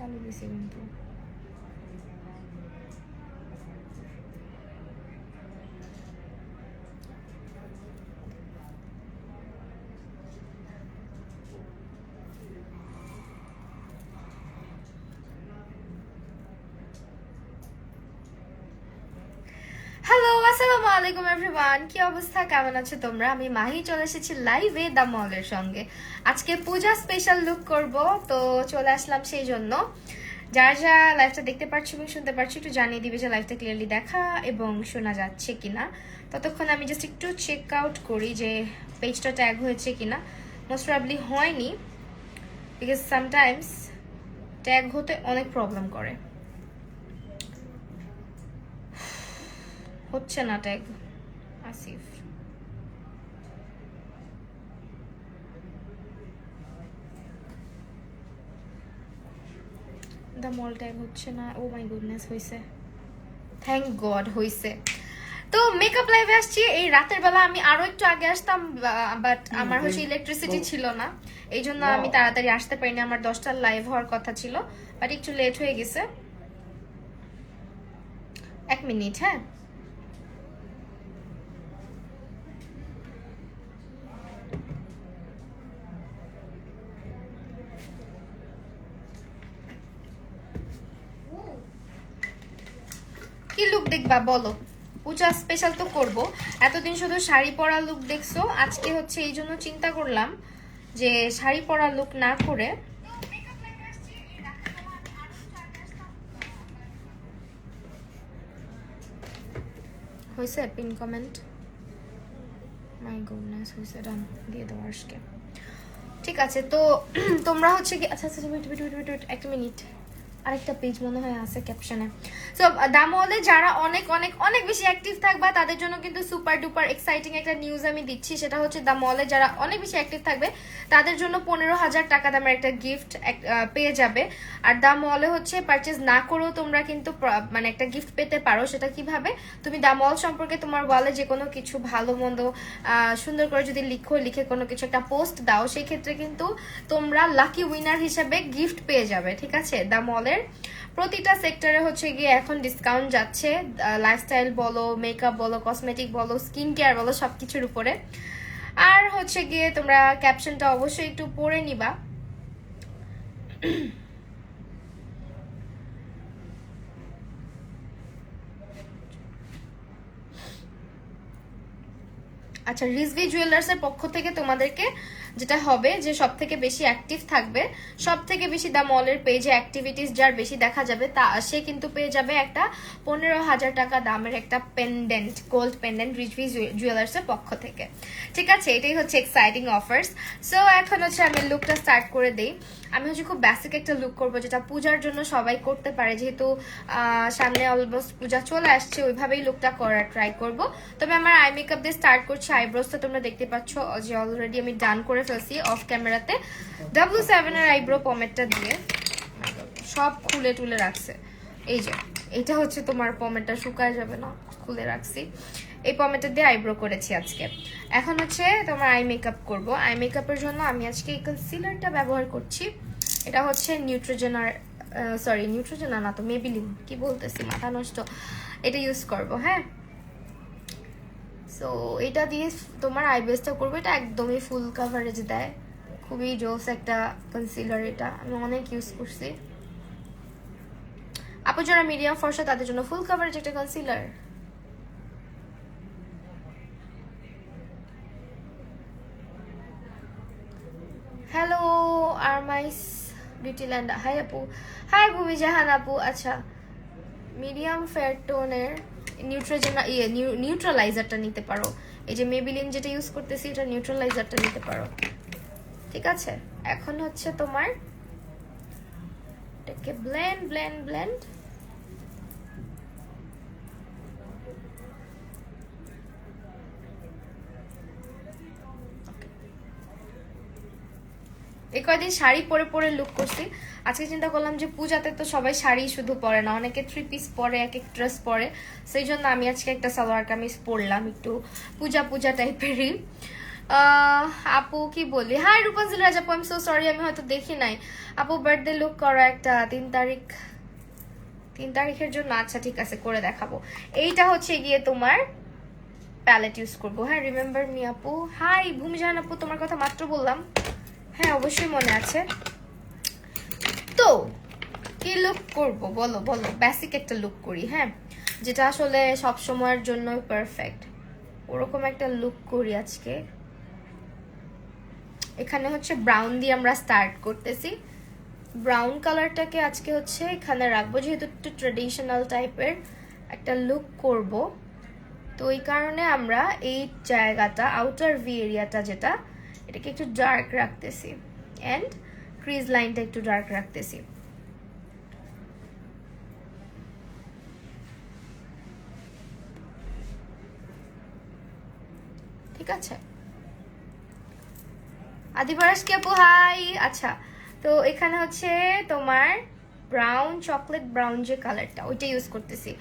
চালু দিছে কিন্তু হ্যালো আসসালামু আলাইকুম এভরিওয়ান, কি অবস্থা, কেমন আছো তোমরা? আমি মাহি চলে এসেছি লাইভে দ্য মলের সঙ্গে। আজকে পূজা স্পেশাল লুক করব, তো চলে আসলাম সেই জন্য। যারা যারা লাইভটা দেখতে পাচ্ছ এবং শুনতে পাচ্ছ একটু জানিয়ে দিবে যে লাইভটা ক্লিয়ারলি দেখা এবং শোনা যাচ্ছে কিনা। ততক্ষণ আমি জাস্ট একটু চেক আউট করি যে পেজটা ট্যাগ হয়েছে কিনা। মোস্ট প্রবাবলি হয়নি, বিকজ সামটাইমস ট্যাগ হতে অনেক প্রবলেম করে। হচ্ছে না tag Asif. The mall tag হচ্ছে না। ও মাই গুডনেস, হইছে, থ্যাংক গড হইছে। তো মেকআপ লাইভে আসছি এই রাতের বেলা। আমি আরো একটু আগে আসতাম, বাট আমার হচ্ছে ইলেকট্রিসিটি ছিল না, এই জন্য আমি তাড়াতাড়ি আসতে পারিনি। আমার 10টার লাইভ হওয়ার কথা ছিল, বাট একটু লেট হয়ে গেছে। 1 মিনিট, হ্যাঁ। কি লুক দেখবা বলো? পূজা স্পেশাল তো করব। এতদিন শুধু শাড়ি পরা লুক দেখছো, আজকে হচ্ছে এই জন্য চিন্তা করলাম যে শাড়ি পরা লুক না করে হয়েছে। পিন কমেন্ট, মাই গুডনেস, হয়েছে, ডান দিয়ে দেবো আজকে। ঠিক আছে, তো তোমরা হচ্ছে কি, আচ্ছা আচ্ছা ওয়েট 1 মিনিট, আরেকটা পেজ মনে হয় আছে ক্যাপশনে। সো দ্য মলে যারা অনেক অনেক অনেক বেশি অ্যাক্টিভ থাকবে তাদের জন্য কিন্তু সুপার ডুপার এক্সাইটিং একটা নিউজ আমি দিচ্ছি। সেটা হচ্ছে দ্য মলে যারা অনেক বেশি অ্যাক্টিভ থাকবে তাদের জন্য 15,000 টাকা দামের একটা গিফট পেয়ে যাবে। আর দ্য মলে হচ্ছে পারচেজ না করেও তোমরা কিন্তু মানে একটা গিফট পেতে পারো। সেটা কিভাবে? তুমি দ্য মল সম্পর্কে তোমার ওয়ালে যে কোনো কিছু ভালো মন্দ সুন্দর করে যদি লিখে কোনো কিছু একটা পোস্ট দাও, সেই ক্ষেত্রে কিন্তু তোমরা লাকি উইনার হিসেবে গিফট পেয়ে যাবে। ঠিক আছে, দ্য মলের প্রতিটা সেক্টরে হচ্ছে গিয়ে এখন ডিসকাউন্ট যাচ্ছে, লাইফস্টাইল বলো, মেকআপ বলো, কসমেটিক বলো, স্কিন কেয়ার বলো, সবকিছুর উপরে। আর হচ্ছে গিয়ে তোমরা ক্যাপশনটা অবশ্যই একটু পড়ে নিবা। আচ্ছা, রিজভি জুয়েলার্সের পক্ষ থেকে তোমাদেরকে যেটা হবে যে সব থেকে বেশি অ্যাক্টিভ থাকবে, সব থেকে বেশি দ্য মলের পেজে অ্যাক্টিভিটিস যার বেশি দেখা যাবে, তা সে কিন্তু পেয়ে যাবে একটা 15,000 টাকা দামের একটা পেন্ডেন্ট, গোল্ড পেন্ডেন্ট রিজভি জুয়েলার্সের পক্ষ থেকে। ঠিক আছে, এটাই হচ্ছে এক্সাইটিং অফার্স। সো এখন হচ্ছে আমি লুকটা স্টার্ট করে দিই। আমি হচ্ছে খুব বেসিক একটা লুক করবো, যেটা পূজার জন্য সবাই করতে পারে, যেহেতু সামনে অলমোস্ট পূজা চলে আসছে, ওইভাবেই লুকটা করার ট্রাই করব। তবে আমার আই মেকআপ দিয়ে স্টার্ট করছি। আইব্রোসটা তোমরা দেখতে পাচ্ছ যে অলরেডি আমি ডান করে ফেলছি অফ ক্যামেরাতে। W7 এর আইব্রো পমেটটা দিয়ে সব খুলে টুলে রাখছে। এই যে এটা হচ্ছে তোমার পমেটটা, শুকায় যাবে না, খুলে রাখছি। এই পমেটটা দিয়ে আইব্রো করেছি আজকে। এখন হচ্ছে তোমার আই মেকআপ করব। আই মেকআপের জন্য আমি আজকে এই কনসিলারটা ব্যবহার করছি। এটা হচ্ছে নিউট্রোজেনার, সরি নিউট্রোজেনা না তো, মেবিলিন, কি বলতেছি, মাথা নষ্ট। এটা ইউজ করব, হ্যাঁ। সো এটা দিয়ে তোমার আইব্রোসটা করবো। এটা একদমই ফুল কাভারেজ দেয়, খুবই জোস একটা কনসিলার। এটা আমি অনেক ইউজ করছি। আপু যারা মিডিয়াম ফর্সা তাদের জন্য ফুল কাভারেজ একটা কনসিলার। হ্যালো আরমাইস বিউটিল্যান্ড, হাই আপু। হাই ভূমি জাহান আপু। আচ্ছা, মিডিয়াম ফেয়ার টোনের নিউট্রোজেনা নিউট্রালাইজারটা নিতে পারো। এই যে মেবিলিন যেটা ইউজ করতেছি, এটা নিউট্রালাইজারটা নিতে পারো। ঠিক আছে, এখন হচ্ছে তোমার এটাকে ব্লেন্ড ব্লেন্ড ব্লেন্ড। এই কয়দিন শাড়ি পরে পরে লুক করছি। আজকে চিন্তা করলাম যে পূজাতে তো সবাই শাড়ি শুধু পরে না, অনেকে 3 পিস পরে, এক এক ড্রেস পরে। সেই জন্য আমি আজকে একটা সালোয়ার কামিজ পরলাম, একটু পূজা পূজা টাইপেরই। আপু কি বলি, হাই রূপাঞ্জলি রাজ আপু, আই এম সো সরি আমি হয়তো দেখি নাই আপু। বার্থডে লুক করো একটা 3 তারিখের জন্য, আচ্ছা ঠিক আছে করে দেখাবো। এইটা হচ্ছে গিয়ে তোমার প্যালেট ইউজ করবো, হ্যাঁ রিমেম্বার মি আপু। হাই ভূমিজান আপু, তোমার কথা মাত্র বললাম, হ্যাঁ অবশ্যই মনে আছে। তো কি লুক করবো বলো বলো, বেসিক একটা লুক করি, হ্যাঁ যেটা আসলে সব সময়ের জন্য পারফেক্ট, ওরকম একটা লুক করি আজকে। এখানে হচ্ছে ব্রাউন দিয়ে আমরা স্টার্ট করতেছি, ব্রাউন কালারটাকে আজকে হচ্ছে এখানে রাখবো, যেহেতু একটু ট্রেডিশনাল টাইপের একটা লুক করব। তো ওই কারণে আমরা এই জায়গাটা আউটার ভি এরিয়াটা যেটা, এটাকে একটু ডার্ক রাখতেছি অ্যান্ড ক্রিজ লাইনটা একটু ডার্ক রাখতেছি। ঠিক আছে, আদিবারাস কি আপু হাই। আচ্ছা তো এখানে হচ্ছে তোমার ব্রাউন, চকলেট ব্রাউন যে কালারটা, ওইটা ইউজ করতেছি।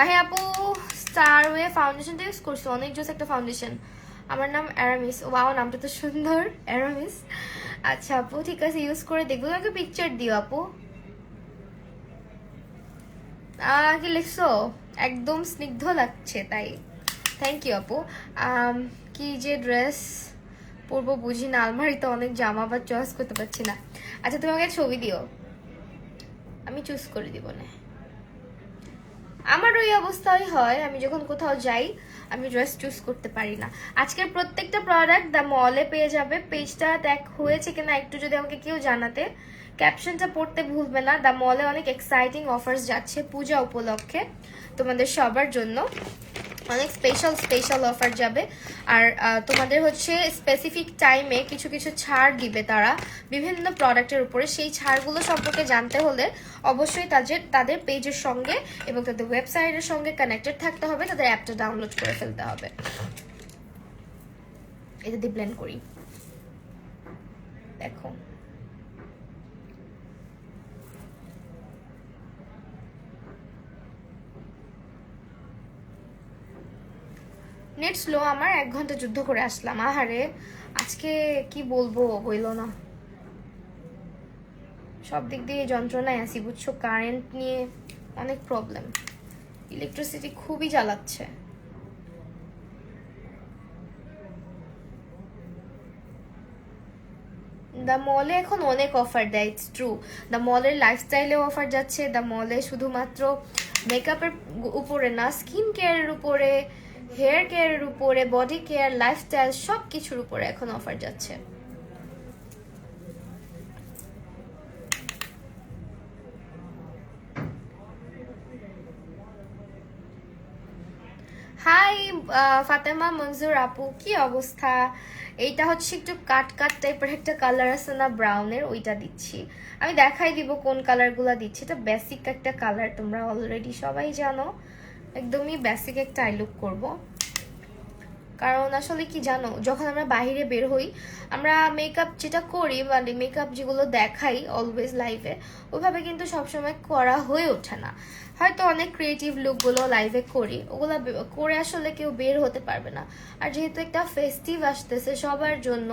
হ্যাঁ আপু স্টারওয়ে ফাউন্ডেশনটা ইউজ করছো, অনেক জোস একটা ফাউন্ডেশন। আমার নাম অ্যারামিস, ওয়াও নামটা তো সুন্দর, অ্যারামিস। আচ্ছা আপু ঠিক আছে ইউজ করে দেখবো, আমাকে পিকচার দিও আপু। কি লিখছো, একদম স্নিগ্ধ লাগছে তাই, থ্যাংক ইউ আপু। কি যে ড্রেস পরবো বুঝি না, আলমারিতে অনেক জামা বা চয়েস করতে পারছি না। আচ্ছা তুমি আমাকে ছবি দিও, আমি চুজ করে দিব না। আমার ওই অবস্থাই হয়, আমি যখন কোথাও যাই আমি ড্রেস চুজ করতে পারি না। আজকের প্রত্যেকটা প্রোডাক্ট দ্য মলে পেয়ে যাবে। পেজটা দেখ হয়েছে কিনা একটু যদি আমাকে কেউ জানাতে, ক্যাপশনটা পড়তে ভুলবে না। দ্য মলে অনেক এক্সাইটিং অফার্স যাচ্ছে পূজা উপলক্ষে, তোমাদের সবার জন্য অনেক স্পেশাল অফার যাবে। আর তোমাদের হচ্ছে স্পেসিফিক টাইমে কিছু কিছু ছাড় দিবে তারা বিভিন্ন প্রোডাক্টের উপরে। সেই ছাড়গুলো সম্পর্কে জানতে হলে অবশ্যই তাদের পেজের সঙ্গে এবং তাদের ওয়েবসাইটের সঙ্গে কানেক্টেড থাকতে হবে, তাদের অ্যাপটা ডাউনলোড করে ফেলতে হবে। এটা দিয়ে ব্লেন্ড করি, দেখো নেট স্লো আমার, 1 ঘন্টা যুদ্ধ করে আসলাম। আহারে আজকে কি বলবো বইলো না, সব দিক দিয়ে যন্ত্রণায় আছি বুঝছো। কারেন্ট নিয়ে অনেক প্রবলেম, ইলেকট্রিসিটি খুবই জ্বালাচ্ছে। দ্য মলে এখন অনেক অফার দেয়, ইটস ট্রু। দ্য মলের লাইফস্টাইলেও অফার যাচ্ছে, দ্য মলে শুধুমাত্র মেকআপের উপরে না, স্কিন কেয়ারের উপরে, হেয়ার কেয়ারের উপরে, বডি কেয়ার, লাইফস্টাইল সব কিছুর উপরে এখন অফার যাচ্ছে। হাই ফাতেমা মনজুর আপু, কি অবস্থা? এইটা হচ্ছে একটু কাট টাইপের একটা কালার আছে না ব্রাউনের, ওইটা দিচ্ছি। আমি দেখাই দিব কোন কালারগুলা দিচ্ছি। এটা বেসিক একটা কালার, তোমরা অলরেডি সবাই জানো, একদমই বেসিক একটা আই লুক করবো। কারণ আসলে কি জানো, যখন আমরা বাইরে বের হই, আমরা মেকআপ যেটা করি মানে মেকআপ যেগুলো দেখাই অলওয়েজ লাইভে, ওইভাবে কিন্তু সবসময় করা হয়ে ওঠে না। হয়তো অনেক ক্রিয়েটিভ লুকগুলো লাইভে করি, ওগুলো করে আসলে কেউ বের হতে পারবে না। আর যেহেতু একটা ফেস্টিভ আসতেছে সবার জন্য,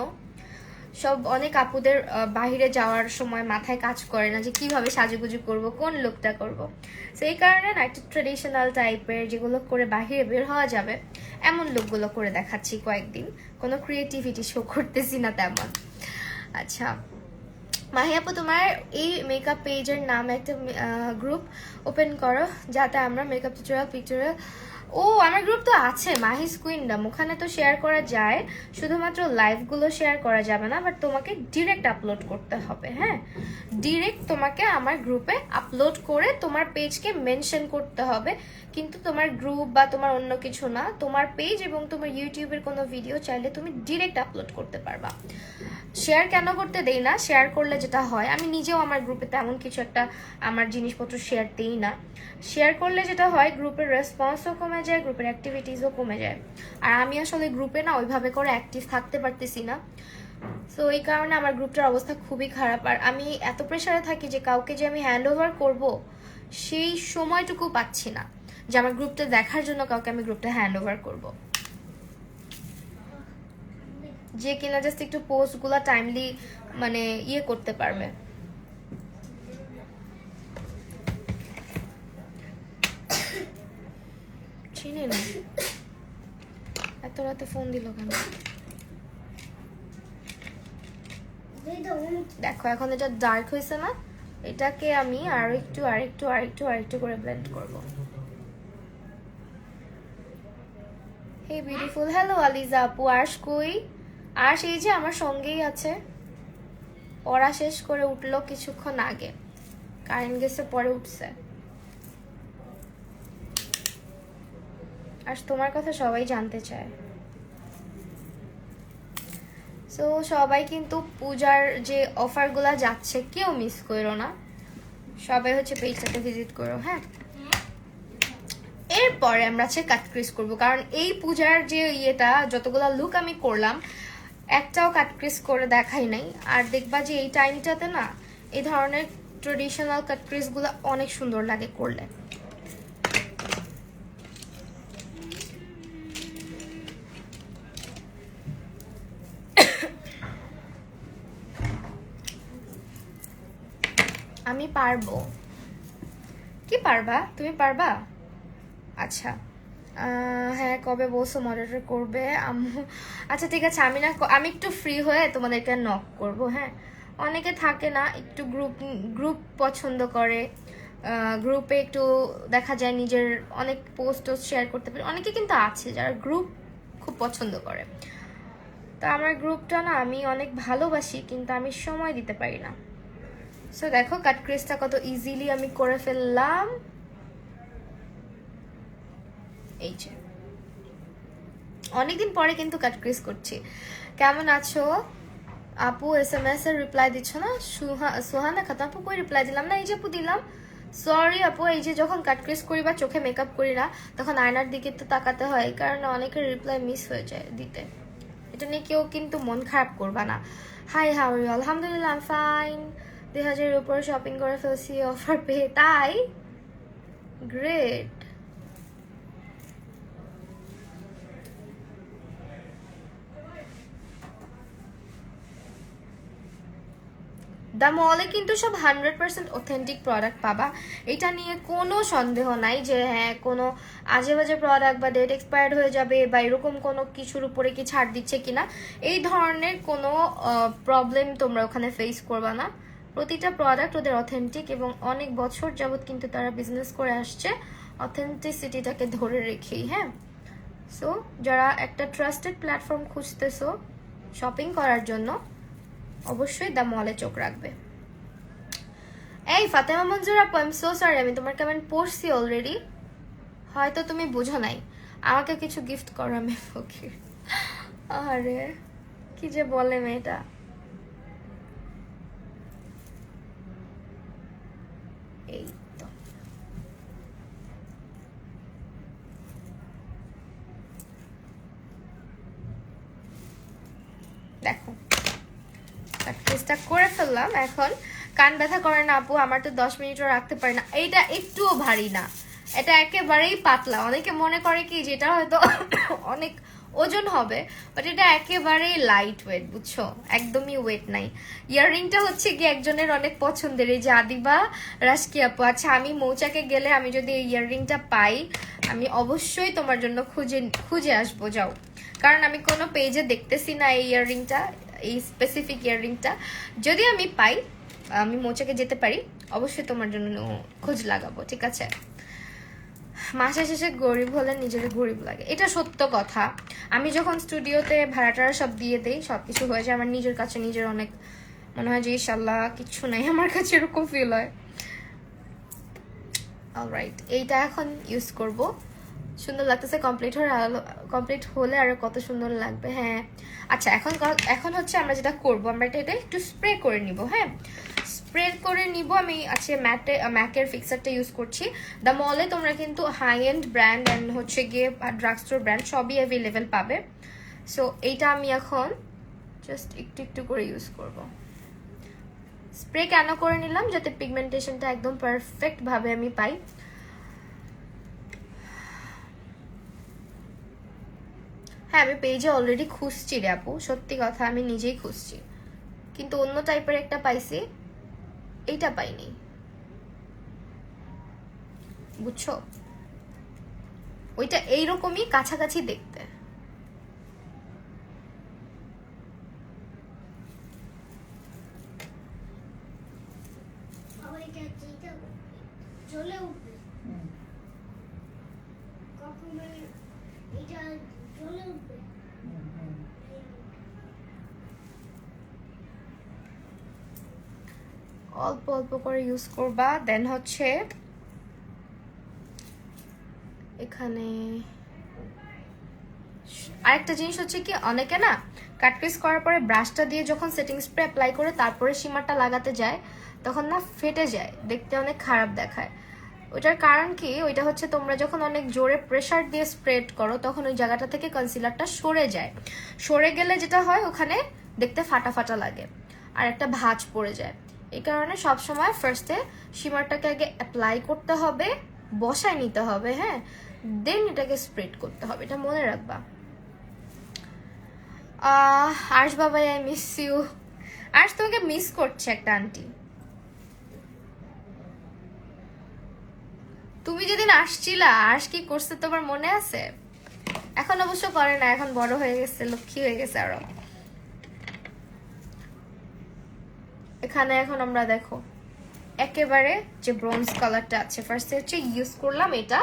সব অনেক আপুদের বাহিরে যাওয়ার সময় মাথায় কাজ করে না যে কিভাবে সাজুগুজু করব, কোন লুকটা করব। সেই কারণে না একটা ট্রেডিশনাল টাইপের যেগুলো করে বাহিরে বের হওয়া যাবে এমন লুকগুলো করে দেখাচ্ছি কয়েকদিন, কোনো ক্রিয়েটিভিটি শো করতেছি না তেমন। আচ্ছা মাহি আপু, তোমার এই মেকআপ পেজের নাম একটা গ্রুপ ওপেন করো যাতে আমরা মেকআপ টিউটোরিয়াল পিকটোরিয়াল, ও আমার গ্রুপ তো আছে মাহিস কুইন্ডম, ওখানে তো শেয়ার করা যায়, শুধুমাত্র লাইভগুলো শেয়ার করা যাবে না, বাট তোমাকে ডিরেক্ট আপলোড করতে হবে। হ্যাঁ ডিরেক্ট তোমাকে আমার গ্রুপে আপলোড করে তোমার পেজকে মেনশন করতে হবে, কিন্তু তোমার গ্রুপ বা তোমার অন্য কিছু না, তোমার পেজ এবং তোমার ইউটিউবের কোনো ভিডিও চাইলে তুমি ডিরেক্ট আপলোড করতে পারবা। শেয়ার কেন করতে দেই না, শেয়ার করলে যেটা হয়, আমি নিজেও আমার গ্রুপে তেমন কিছু একটা আমার জিনিসপত্র শেয়ার দেই না। শেয়ার করলে যেটা হয় গ্রুপের রেসপন্সও কমে যায়, গ্রুপের অ্যাক্টিভিটিসও কমে যায়। আর আমি আসলে গ্রুপে না ওইভাবে করে অ্যাক্টিভ থাকতে পারতেছি না, সো এই কারণে আমার গ্রুপটার অবস্থা খুবই খারাপ। আর আমি এত প্রেশারে থাকি যে কাউকে যে আমি হ্যান্ড ওভার করবো সেই সময়টুকু পাচ্ছি না যে আমার গ্রুপটা দেখার জন্য কাউকে আমি গ্রুপটা হ্যান্ড ওভার করবো। যে কিনা জাস্ট একটু পোস্টগুলো টাইমলি মানে ইয়ে করতে পারবে। চিনি না এত রাতে ফোন দিল কেন? দেখো এখন এটা ডার্ক হয়েছে না, এটাকে আমি আরেকটু করে ব্লেন্ড করব। হে বিউটিফুল, হ্যালো আলিজা আপু। আর্শ কই? আর্শ এই যে আমার সঙ্গেই আছে, পড়া শেষ করে উঠলো কিছুক্ষণ আগে, কারেন্ট গেছে পরে উঠছে। আর তোমার কথা সবাই জানতে চায়। সো সবাই কিন্তু পূজার যে অফারগুলা যাচ্ছে কেউ মিস করো না, সবাই হচ্ছে পেজটাতে ভিজিট করো। হ্যাঁ, এরপরে আমরা হচ্ছে কাট ক্রিজ করবো, কারণ এই পূজার যে ইয়েটা যতগুলা লুক আমি করলাম একটাও কাট ক্রিজ করে দেখাই নাই। আর দেখবা যে এই টাইমটাতে না এই ধরনের ট্রেডিশনাল কাট ক্রিজগুলো অনেক সুন্দর লাগে করলে। আমি পারবো। কি পারবা? তুমি পারবা? আচ্ছা হ্যাঁ, কবে বলছো মডারেটর করবে আম্মু? আচ্ছা ঠিক আছে, আমি একটু ফ্রি হয়ে তোমাদেরকে নক করব। হ্যাঁ, অনেকে থাকে না একটু গ্রুপ পছন্দ করে, গ্রুপে একটু দেখা যায় নিজের অনেক পোস্ট শেয়ার করতে পারে। অনেকে কিন্তু আছে যারা গ্রুপ খুব পছন্দ করে। তো আমার গ্রুপটা না আমি অনেক ভালোবাসি, কিন্তু আমি সময় দিতে পারি না। সো দেখো কাট ক্রিজটা কত ইজিলি আমি করে ফেললাম। এই যে অনেকদিন পরে কিন্তু কাট ক্রিজ করছি। কেমন আছো আপু? SMS এর রিপ্লাই দিচ্ছ না? সুহানা খাতুন আপু কই রিপ্লাই দিলাম না? এই যে আপু দিলাম। সরি আপু, এই যে যখন কাট ক্রিজ করি বা চোখে মেকআপ করি না তখন আয়নার দিকে তো তাকাতে হয়, এই কারণে অনেকের রিপ্লাই মিস হয়ে যায় দিতে। এটা নিয়ে কেউ কিন্তু মন খারাপ করবা না। Hi how are you? আলহামদুলিল্লাহ আই ফাইন। 2000-এর উপরে শপিং করে ফেলছি অফার পেয়ে। তাই? গ্রেট। দ্য মলে কিন্তু সব 100% অথেন্টিক প্রোডাক্ট পাবা, এটা নিয়ে কোনো সন্দেহ নাই যে হ্যাঁ কোনো আজে বাজে প্রোডাক্ট বা ডেট এক্সপায়ার্ড হয়ে যাবে বা এরকম কোনো কিছুর উপরে কি ছাড় দিচ্ছে কিনা এই ধরনের কোনো প্রবলেম তোমরা ওখানে ফেস করবা না। প্রতিটা প্রোডাক্ট ওদের অথেন্টিক এবং অনেক বছর যাবত কিন্তু তারা বিজনেস করে আসছে অথেন্টিসিটিটাকে ধরে রেখেই। হ্যাঁ, সো যারা একটা ট্রাস্টেড প্ল্যাটফর্ম খুঁজতেছো শপিং করার জন্য অবশ্যই দ্য মলে চোখ রাখবে। এই ফাতেমা মঞ্জুর আপু, আই এম সো সরি, আমি তোমার কমেন্ট পড়ছি অলরেডি, হয়তো তুমি বুঝো নাই। আমাকে কিছু গিফট করো, আমি ফকির। আরে কি যে বলে মেয়েটা। এই তো দেখো প্র্যাকটিসটা করে ফেললাম। এখন কান ব্যথা করে না আপু? আমার তো 10 মিনিটও রাখতে পারি না। এইটা একটুও ভারী না, এটা একেবারেই পাতলা। অনেকে মনে করে কি যেটা হয়তো অনেক ওজন হবে, বাট এটা একেবারেই লাইট ওয়েট, বুঝছো? একদমই ওয়েট নাই। ইয়াররিংটা হচ্ছে কি একজনের অনেক পছন্দের, এই যে আদিবা রাশকি আপু। আচ্ছা, আমি মৌচাকে গেলে আমি যদি এই ইয়াররিংটা পাই আমি অবশ্যই তোমার জন্য খুঁজে আসবো, যাও। কারণ আমি কোনো পেজে দেখতেছি না এই ইয়াররিংটা, এই স্পেসিফিক ইয়াররিংটা। যদি আমি পাই, আমি মৌচাকে যেতে পারি, অবশ্যই তোমার জন্য খোঁজ লাগাবো, ঠিক আছে? মাসের শেষে গরিব হলে নিজের গরিব লাগে, এটা সত্য কথা। আমি যখন স্টুডিওতে ভাড়াটারা সব দিয়ে দেই, সবকিছু হয়ে যায়, আমার নিজের কাছে নিজের অনেক মনে হয় যে ইনশাল্লাহ কিচ্ছু নাই, আমার কাছে এরকম ফিল হয়। অলরাইট, এইটা এখন ইউজ করব। সুন্দর লাগতেছে। কমপ্লিট হলে আরো কত সুন্দর লাগবে। হ্যাঁ, আচ্ছা এখন হচ্ছে আমরা যেটা করব, আমরা এটা একটু স্প্রে করে নিব। হ্যাঁ, স্প্রে করে নিব আমি। আচ্ছা, ম্যাকের ফিক্সারটা ইউজ করছি। দ্য মলে তোমরা কিন্তু হাই এন্ড ব্র্যান্ড অ্যান্ড হচ্ছে গিয়ে ড্রাগ স্টোর ব্র্যান্ড সবই অ্যাভেলেবেল পাবে। সো এইটা আমি এখন জাস্ট একটু করে ইউজ করব। স্প্রে কেন করে নিলাম? যাতে পিগমেন্টেশনটা একদম পারফেক্ট ভাবে আমি পাই। হ্যাঁ আমি পেজে অলরেডি খুঁজছি রে আপু, সত্যি কথা আমি নিজেই খুঁজছি, কিন্তু অন্য টাইপের একটা পাইছি, এইটা পাইনি, বুঝছো? ওইটা এইরকমই কাছাকাছি দেখতে। অল্প অল্প করে ইউজ করবা। দেন হচ্ছে এখানে আরেকটা জিনিস হচ্ছে কি, অনেকে না কাটপিস করার পরে ব্রাশটা দিয়ে যখন সেটিং স্প্রে অ্যাপ্লাই করে তারপরে শিমারটা লাগাতে যায়, তখন না ফেটে যায়, দেখতে অনেক খারাপ দেখায়। ওইটার কারণ কি, ওইটা হচ্ছে তোমরা যখন অনেক জোরে প্রেসার দিয়ে স্প্রেড করো তখন ওই জায়গাটা থেকে কনসিলারটা সরে যায়, সরে গেলে যেটা হয় ওখানে দেখতে ফাটা ফাটা লাগে আর একটা ভাঁজ পড়ে যায়। এই কারণে সবসময় ফার্স্টে শিমারটাকে আগে অ্যাপ্লাই করতে হবে, বসায় নিতে হবে, হ্যাঁ, দেন এটাকে স্প্রেড করতে হবে, এটা মনে রাখবা। আর্শ বাবাই আই মিস ইউ। আর্শ তোমাকে মিস করছে একটা আন্টি। তুমি যেদিন আসছিলা আর্শ কি করছে তোমার মনে আছে? এখন অবশ্য করে না, এখন বড় হয়ে গেছে, লক্ষ্মী হয়ে গেছে আরো। এখানে এখন আমরা দেখো একেবারে যে ব্রোঞ্জ কালারটা আছে, ফার্স্টে হচ্ছে ইউজ করলাম এটা,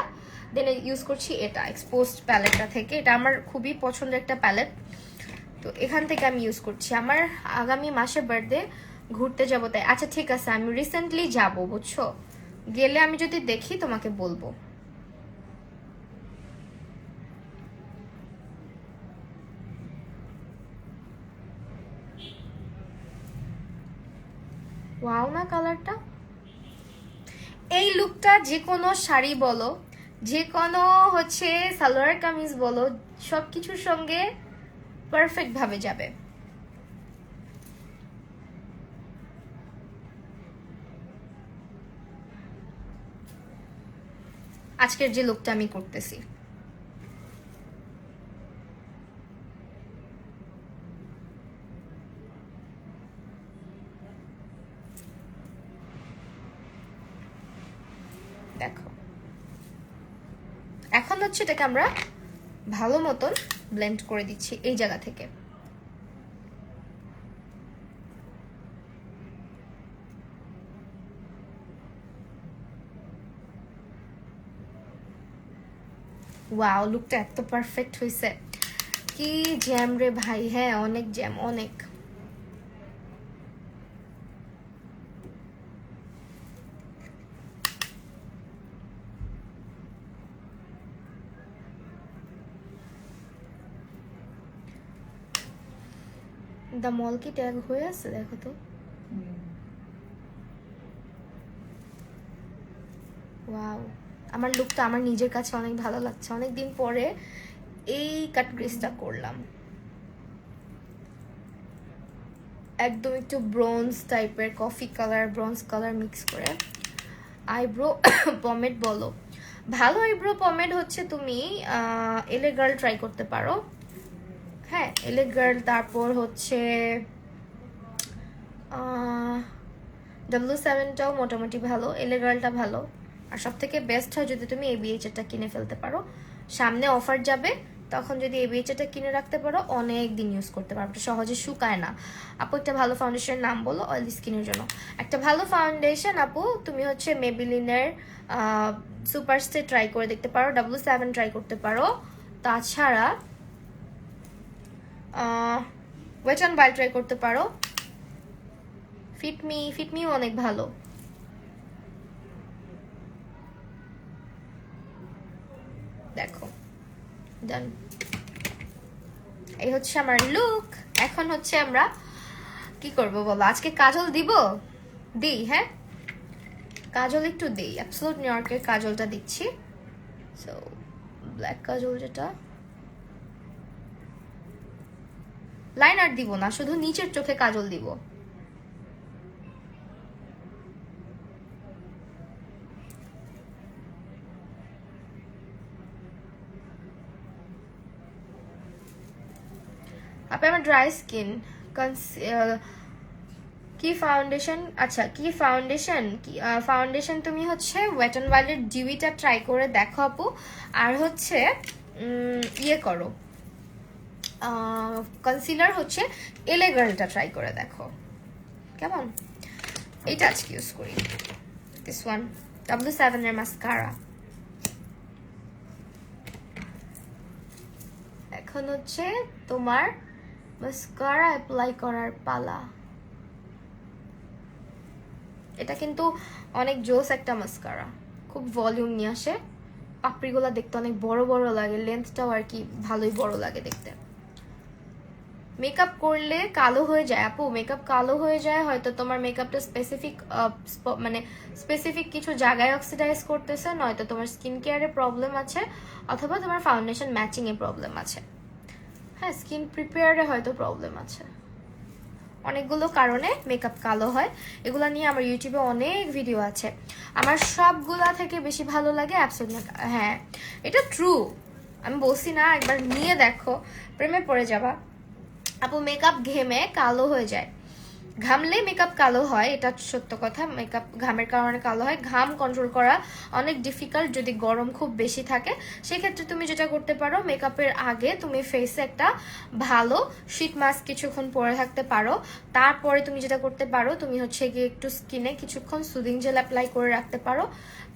দেন ইউজ করছি এটা এক্সপোজড প্যালেটটা থেকে। এটা আমার খুবই পছন্দের একটা প্যালেট, তো এখান থেকে আমি ইউজ করছি। আমার আগামী মাসে বার্থডে, ঘুরতে যাবো তাই। আচ্ছা ঠিক আছে, আমি রিসেন্টলি যাব, বুঝছো, গেলে আমি যদি দেখি তোমাকে বলবো। ওয়াও না কালারটা, এই লুকটা যে কোনো শাড়ি বলো, যে কোনো হচ্ছে সালোয়ার কামিজ বলো, সবকিছুর সঙ্গে পারফেক্ট ভাবে যাবে। আজকের যে লুকটা আমি করতেছি, দেখো এখন হচ্ছে এটাকে আমরা ভালো মতন ব্লেন্ড করে দিচ্ছি এই জায়গা থেকে। ওয়াও লুকটা এত পারফেক্ট হয়েছে, কি জ্যাম রে ভাই, হ্যাঁ অনেক জ্যাম, অনেক। দ্য মল কি ট্যাগ হয়ে আছে দেখো তো। ওয়াও আমার লুকটা আমার নিজের কাছে অনেক ভালো লাগছে, অনেক দিন পরে এই কাট ক্রিজটা করলাম, একদম একটু ব্রোঞ্জ টাইপের, coffee colour bronze colour mix করে। আইব্রো পমেড বলো, ভালো আইব্রো পমেড হচ্ছে তুমি এলে গার্ল ট্রাই করতে পারো, হ্যাঁ এলে গার্ল। তারপর হচ্ছে W7টাও মোটামুটি ভালো, এলে গার্লটা ভালো। আর সব থেকে বেস্ট হয় যদি তুমি ABHটা কিনে ফেলতে পারো, সামনে অফার যাবে, তখন যদি ABHটা কিনে রাখতে পারো অনেক দিন ইউজ করতে পারো, সহজে শুকায় না। আপু একটা ভালো ফাউন্ডেশনের নাম বলো অয়েলি স্কিনের জন্য। একটা ভালো ফাউন্ডেশন আপু তুমি হচ্ছে মেবিলিনের সুপারস্টে ট্রাই করে দেখতে পারো, W7 ট্রাই করতে পারো, তাছাড়া ওয়েট অ্যান্ড ওয়াইল্ড ট্রাই করতে পারো, ফিটমিও অনেক ভালো। দেখো ডান, এই হচ্ছে আমার লুক। এখন হচ্ছে আমরা কি করব বলো, আজকে কাজল দিব, দিই, হ্যাঁ কাজল একটু দিই, অ্যাবসোলুট নিউ ইয়র্কের কাজলটা দিচ্ছি। সো ব্ল্যাক কাজল, যেটা লাইনার দিব না, শুধু নিচের চোখে কাজল দিব। আপনি আমার ড্রাই স্কিন কি ফাউন্ডেশন, আচ্ছা কি ফাউন্ডেশন, ফাউন্ডেশন তুমি হচ্ছে ওয়েট অ্যান্ড ওয়াইল্ডের ডিউইটা ট্রাই করে দেখো আপু। আর হচ্ছে ইয়ে করো, কনসিলার হচ্ছে এলে গার্লটা ট্রাই করে দেখো কেমন। এইটা আজকে ইউজ করি, দিস ওয়ান W7 এর মাস্কারা। এখন হচ্ছে তোমার মাস্কারা অ্যাপ্লাই করার পালা। এটা কিন্তু অনেক জোস একটা মাস্কারা, খুব ভলিউম নিয়ে আসে, পাপড়িগুলো দেখতে অনেক বড় বড় লাগে, লেন্থটাও আর কি ভালোই বড় লাগে দেখতে। মেকআপ করলে কালো হয়ে যায় আপু, মেকআপ কালো হয়ে যায় হয়তো তোমার মেকআপটা স্পেসিফিক মানে স্পেসিফিক কিছু জায়গায় অক্সিডাইজ করতেছে, নয়তো তোমার স্কিন কেয়ারে প্রবলেম আছে, অথবা তোমার ফাউন্ডেশন ম্যাচিং এ প্রবলেম আছে। হ্যাঁ, স্কিন প্রিপেয়ারে হয়তো প্রবলেম আছে। অনেকগুলো কারণে মেকআপ কালো হয়, এগুলা নিয়ে আমার ইউটিউবে অনেক ভিডিও আছে। আমার সবগুলা থেকে বেশি ভালো লাগে অ্যাবসোলিউট। হ্যাঁ এটা ট্রু, আমি বলছি না, একবার নিয়ে দেখো প্রেমে পড়ে যাবা আপু। মেকআপ ঘেমে কালো হয়ে যায়, ঘামলে মেকআপ কালো হয়, এটা সত্য কথা। মেকআপ ঘামের কারণে কালো হয়, ঘাম কন্ট্রোল করা অনেক ডিফিকাল্ট যদি গরম খুব বেশি থাকে। সেক্ষেত্রে তুমি যেটা করতে পারো, মেকআপের আগে তুমি ফেসে একটা ভালো শীট মাস্ক কিছুক্ষণ পরে থাকতে পারো। তারপরে তুমি যেটা করতে পারো, তুমি হচ্ছে গিয়ে একটু স্কিনে কিছুক্ষণ সুদিং জেল অ্যাপ্লাই করে রাখতে পারো।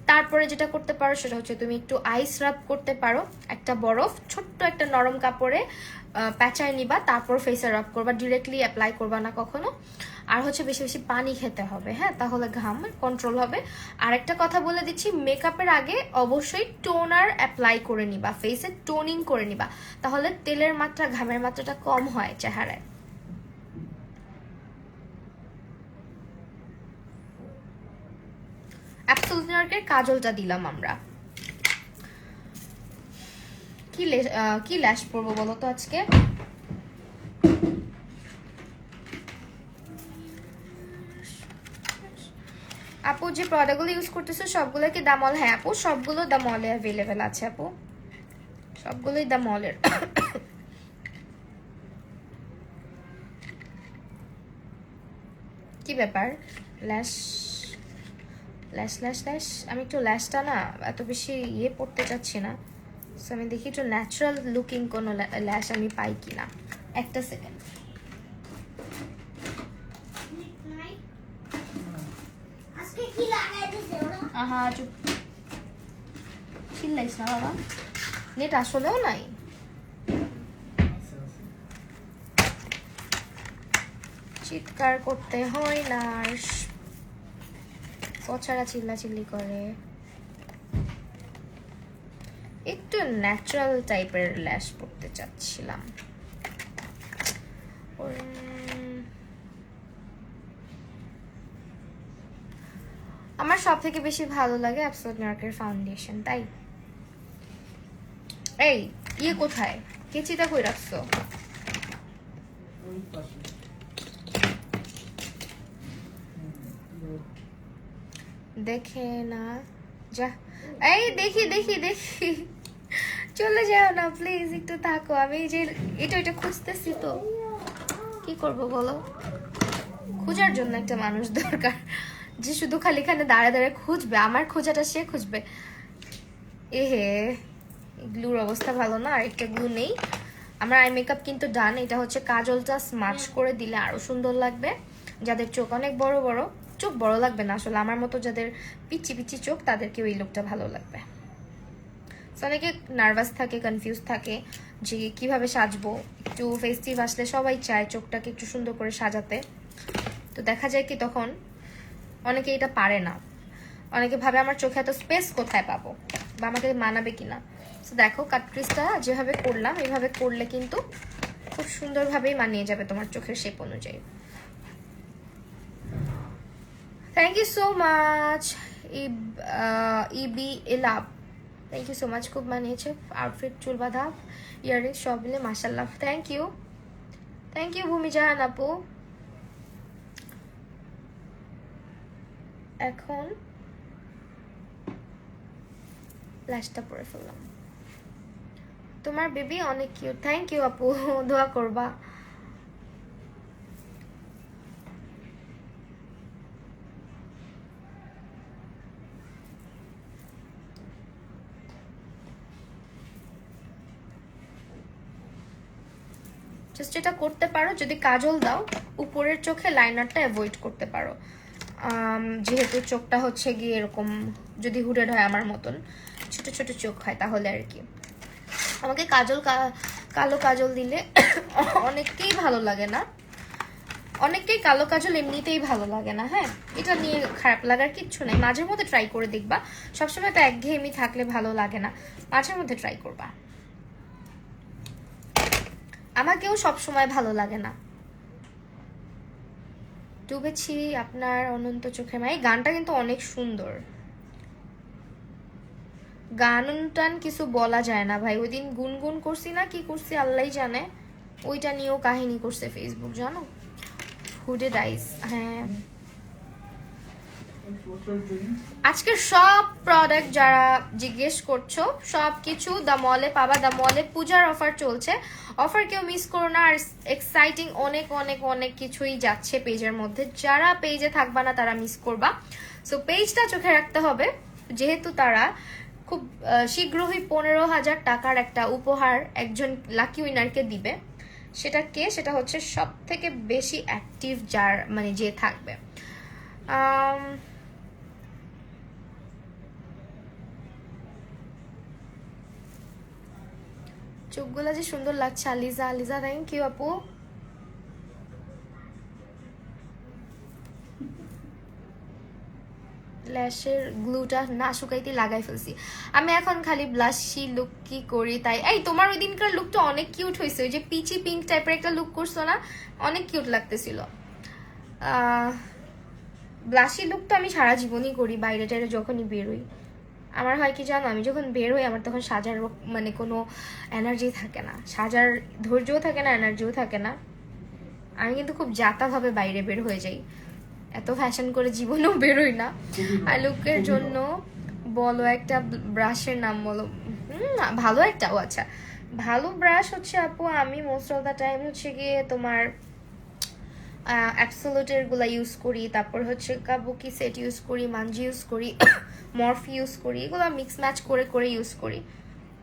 তারপরে যেটা করতে পারো সেটা হচ্ছে তুমি একটু আইস রাব করতে পারো, একটা বরফ ছোট্ট একটা নরম কাপড়ে প্যাঁচায় নিবা, তারপর ফেসে রাব করবা, ডিরেক্টলি অ্যাপ্লাই করবা না কখনো। আর হচ্ছে বেশি বেশি পানি খেতে হবে, হ্যাঁ, তাহলে ঘাম কন্ট্রোল হবে। আর একটা কথা বলে দিচ্ছি, মেকআপের আগে অবশ্যই টোনার অ্যাপ্লাই করে নিবা, ফেসে টোনিং করে নিবা, তাহলে তেলের মাত্রা, ঘামের মাত্রাটা কম হয় চেহারায়। অ্যাবসোলিউট নিউইয়র্কের কাজলটা দিলাম আমরা। কি ল্যাশ পরবো বলো তো আজকে? আপু যে প্রোডাক্টগুলো ইউজ করতেছো সবগুলো কি দামল? হ্যাঁ আপু, সবগুলো দামলে অ্যাভেলেবেল আছে আপু, সবগুলোই দামলের। কি ব্যাপার? ল্যাশ ল্যাশ ল্যাশ ল্যাশ, আমি একটু ল্যাশটা না এত বেশি ইয়ে পড়তে চাচ্ছি না, সো আমি দেখি একটু ন্যাচারাল লুকিং কোনো ল্যাশ আমি পাই কিনা। একটা সেকেন্ড। আহা চুপ, চিল্লাইস না বাবা, নেট আসলেও নাই। চিৎকার করতে হয় না, পছাড়া চিল্লাচিল্লি করে। একটু ন্যাচারাল টাইপের ল্যাশ পড়তে চাচ্ছিলাম। আমার সব থেকে বেশি ভালো লাগে অ্যাবসোলিউট নিউইয়র্কের ফাউন্ডেশন। তাই এই ইয়ে কোথায়, কেচিটা কই রাখছো? দেখে না যা, এই দেখি দেখি দেখি, চলে যাও না প্লিজ, একটু থাকো। আমি যে এটা খুঁজতেছি, তো কি করব বলো? খোঁজার জন্য একটা মানুষ দরকার, যে শুধু খালি খানে দাঁড়ায় দাঁড়ায় খুঁজবে, আমার খোঁজাটা সে খুঁজবে। এহে, গ্লুর অবস্থা ভালো না, আর একটা গ্লু নেই। আমার আই মেকআপ কিন্তু ডান। এটা হচ্ছে কাজলটা স্মাচ করে দিলে আরো সুন্দর লাগবে। যাদের চোখ অনেক বড় বড়, চোখ বড় লাগবে না আসলে, আমার মতো যাদের পিচি পিচি চোখ, তাদেরকে ওই লুকটা ভালো লাগবে। অনেকে নার্ভাস থাকে, কনফিউজ থাকে যে কিভাবে সাজবো। একটু ফেস্টিভ আসলে সবাই চায় চোখটাকে একটু সুন্দর করে সাজাতে, তো দেখা যায় কি তখন অনেকে এটা পারে না। অনেকে ভাবে আমার চোখে এত স্পেস কোথায় পাবো, বা আমাকে মানাবে কিনা। তো দেখো কাটক্রিজটা যেভাবে করলাম, এইভাবে করলে কিন্তু খুব সুন্দরভাবেই মানিয়ে যাবে তোমার চোখের শেপ অনুযায়ী। থ্যাংক ইউ সো মাচ ইবি এলাভ, থ্যাংক ইউ সো মাচ। খুব মানিয়েছে আউটফিট, চুল বাঁধা, ইয়াররিংস সব মিলে মাশাআল্লাহ। থ্যাংক ইউ ভূমি জাহান আপু। এখন ল্যাশটা পরে ফেললাম। তোমার বেবি অনেক কিউট, থ্যাংক ইউ আপু, দোয়া করবা। জাস্ট এটা করতে পারো, যদি কাজল দাও উপরের চোখে লাইনারটা অ্যাভয়েড করতে পারো, যেহেতু চোখটা হচ্ছে গিয়ে এরকম যদি হুডেড হয় আমার মতন ছোট ছোট চোখ হয় তাহলে আর কি। আমাকে কালো কাজল দিলে অনেককেই ভালো লাগে না, অনেককেই কালো কাজল এমনিতেই ভালো লাগে না। হ্যাঁ, এটা নিয়ে খারাপ লাগার কিচ্ছু নেই, মাঝের মধ্যে ট্রাই করে দেখবা। সবসময় তো একঘেয়েমি থাকলে ভালো লাগে না, মাঝের মধ্যে ট্রাই করবা। আমাকেও সবসময় ভালো লাগে না। ডুবেছি আপনার অনন্ত চোখের মাঝে, গানটা কিন্তু অনেক সুন্দর। গান টান কিছু বলা যায় না ভাই, ওই দিন গুনগুন করছি না কি করছি আল্লাহই জানে, ওইটা নিয়েও কাহিনী করছে ফেসবুক জানো। হুডেড আইস, হ্যাঁ। আজকের সব প্রোডাক্ট যারা জিজ্ঞেস করছো সব কিছু দ্য মলে পাবা। দ্য মলে পূজার অফার চলছে, অফার কেউ মিস করো না। আর এক্সাইটিং অনেক অনেক অনেক কিছুই যাচ্ছে পেজের মধ্যে, যারা পেজে থাকবা না তারা মিস করবা। সো পেজটা চোখে রাখতে হবে, যেহেতু তারা খুব শীঘ্রই 15,000 টাকার একটা উপহার একজন লাকি উইনারকে দিবে। সেটা কে? সেটা হচ্ছে সব থেকে বেশি অ্যাক্টিভ যার মানে যে থাকবে। চোখগুলা যে সুন্দর লাগছে আলিজা, আলিজা থ্যাংক ইউ আপু। ল্যাশের গ্লুটা না শুকাইতে লাগাই ফেলছি আমি, এখন খালি ব্লাশি লুক কি করি তাই। এই তোমার ওই দিনকার লুকটা অনেক কিউট হয়েছে, ওই যে পিচি পিঙ্ক টাইপের একটা লুক করছো না, অনেক কিউট লাগতেছিল। ব্লাশি লুক তো আমি সারা জীবনই করি, বাইরে টাইরে যখনই বেরোই। আমার হয় কি জানো, আমি যখন বের হই আমার তখন সাজার মানে কোনো এনার্জি থাকে না, সাজার ধৈর্যও থাকে না, এনার্জিও থাকে না। আমি কিন্তু খুব জাতাভাবে বাইরে বের হয়ে যাই, এত ফ্যাশন করে জীবনেও বেরোই না। আর লুকের জন্য বলো একটা ব্রাশের নাম বলো। ভালো একটা, ও আচ্ছা ভালো ব্রাশ হচ্ছে আপু, আমি মোস্ট অফ দ্য টাইম হচ্ছে গিয়ে তোমার অ্যাবসোলুটের গুলা ইউজ করি, তারপর হচ্ছে কাবুকি সেট ইউজ করি, মানজি ইউজ করি, মরফি ইউজ করি, এগুলো মিক্স ম্যাচ করে করে ইউজ করি।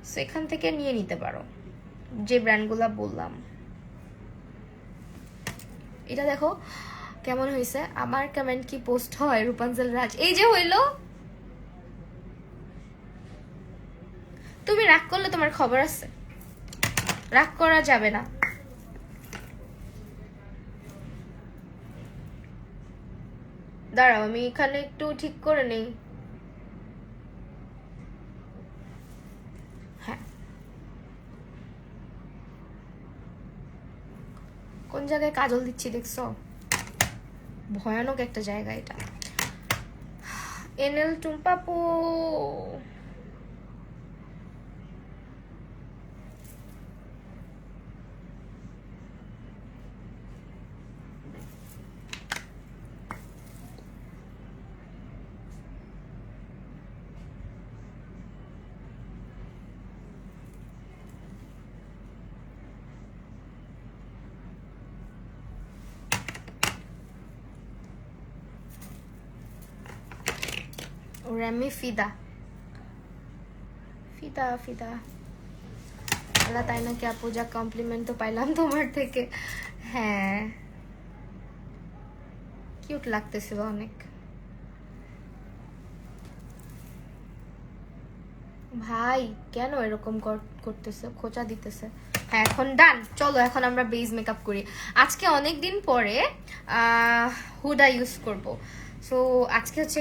সো এখান থেকে নিয়ে নিতে পারো যে ব্র্যান্ডগুলা বললাম। এটা দেখো কেমন হয়েছে, আমার কমেন্ট কি পোস্ট হয় রূপাঞ্জল রাজ? এই যে হইলো, তুমি রাগ করলে তোমার খবর আছে, রাগ করা যাবে না। দাঁড়াও আমি এখানে একটু ঠিক করে নেই। হ্যাঁ, কোন জায়গায় কাজল দিচ্ছি দেখছো? ভয়ানক একটা জায়গা এটা। এনএল টুম্পাপু রেমি ফিদা ফিদা ফিদা আল্লাহ, তাই নাকি আপু? যা কমপ্লিমেন্ট তো পাইলাম তোমার থেকে। হ্যাঁ কিউট লাগতেছিল অনেক। ভাই কেন এরকম করতেছে, খোঁচা দিতেছে? হ্যাঁ এখন ডান, চলো এখন আমরা বেজ মেকআপ করি। আজকে অনেকদিন পরে হুডা ইউজ করব। সো আজকে হচ্ছে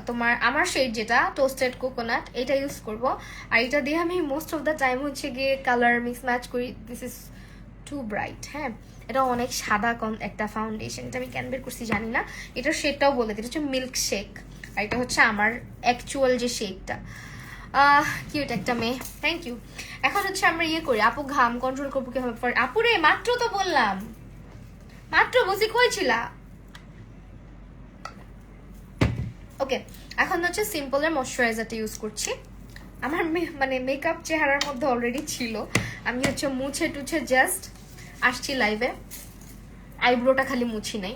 তোমার আমার শেড যেটা টোস্টেড কোকোনাট, এটা ইউজ করব। আর এটা দিয়ে আমি মোস্ট অফ দ্য টাইম হচ্ছে গিয়ে কালার মিক্স ম্যাচ করি। This is too bright. হ্যাঁ, এটা অনেক সাদা একটা ফাউন্ডেশন, এটা আমি কেন বের করছি জানি না। এটার শেডটাও বলে দিই, এটা হচ্ছে মিল্ক শেক, আর এটা হচ্ছে আমার অ্যাকচুয়াল যে শেকটা। কিউট একটা মেয়ে, থ্যাংক ইউ। এখন হচ্ছে আমরা ইয়ে করি, আপু ঘাম কন্ট্রোল করবো কিভাবে? আপুরে মাত্র তো বললাম, মাত্র বুঝি কইছিলা। ওকে, এখন হচ্ছে সিম্পলের ময়শ্চারাইজারটা ইউজ করছি। আমার মানে মেকআপ চেহারার মধ্যে অলরেডি ছিল, আমি হচ্ছে মুছে টুছে জাস্ট আসছি লাইভে, আইব্রোটা খালি মুছি নাই।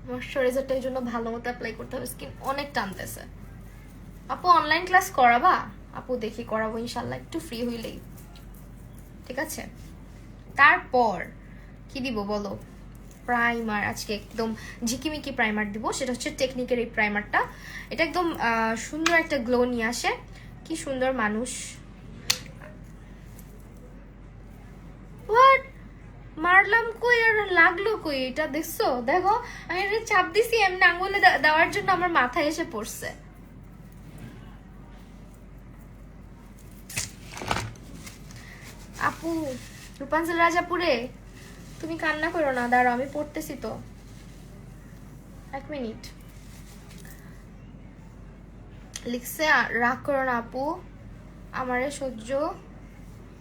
ময়শ্চারাইজারটা এই জন্য ভালো মতো অ্যাপ্লাই করতে হবে, স্কিন অনেক টানতেছে। আপু অনলাইন ক্লাস করাবা? আপু দেখি করাবো ইনশাল্লাহ, একটু ফ্রি হইলেই। ঠিক আছে, তারপর কি দিব বলো? প্রাইমার, আজকে একদম ঝিকিমিকি প্রাইমার দিব, সেটা হচ্ছে টেকনিকের এই প্রাইমারটা। এটা একদম সুন্দর একটা গ্লো নিয়ে আসে। কি সুন্দর মানুষ, মারলাম কই আর লাগলো কই? এটা দেখছো? দেখো আমি এটা চাপ দিছি এমনি আঙ্গুলে দেওয়ার জন্য আমার মাথায় এসে পড়ছে। আপু রূপাঞ্চল রাজাপুরে, তুমি কান্না করো না, দাঁড়াও আমি পড়তেছি তো, 1 মিনিট। লিখছে রাগ করো না আপু, আমারে সহ্য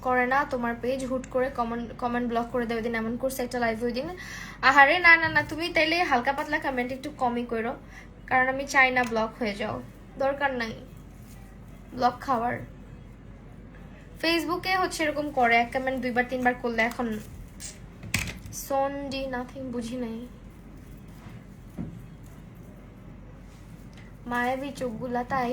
করে না তোমার পেজ, হুট করে কমেন্ট ব্লক করে দেবে। দিন এমন করছে একটা লাইভ ওই দিন। আহারে না না না, তুমি তাইলে হালকা পাতলা কমেন্ট একটু কমই করো, কারণ আমি চাই না ব্লক হয়ে যাও, দরকার নাই ব্লক খাওয়ার। ফেসবুকে হচ্ছে এরকম করে, এক কমেন্ট 2বার 3বার করলে। এখন সন্ডি নাথিং বুঝি নাই, মায়াবী চোখগুলা তাই।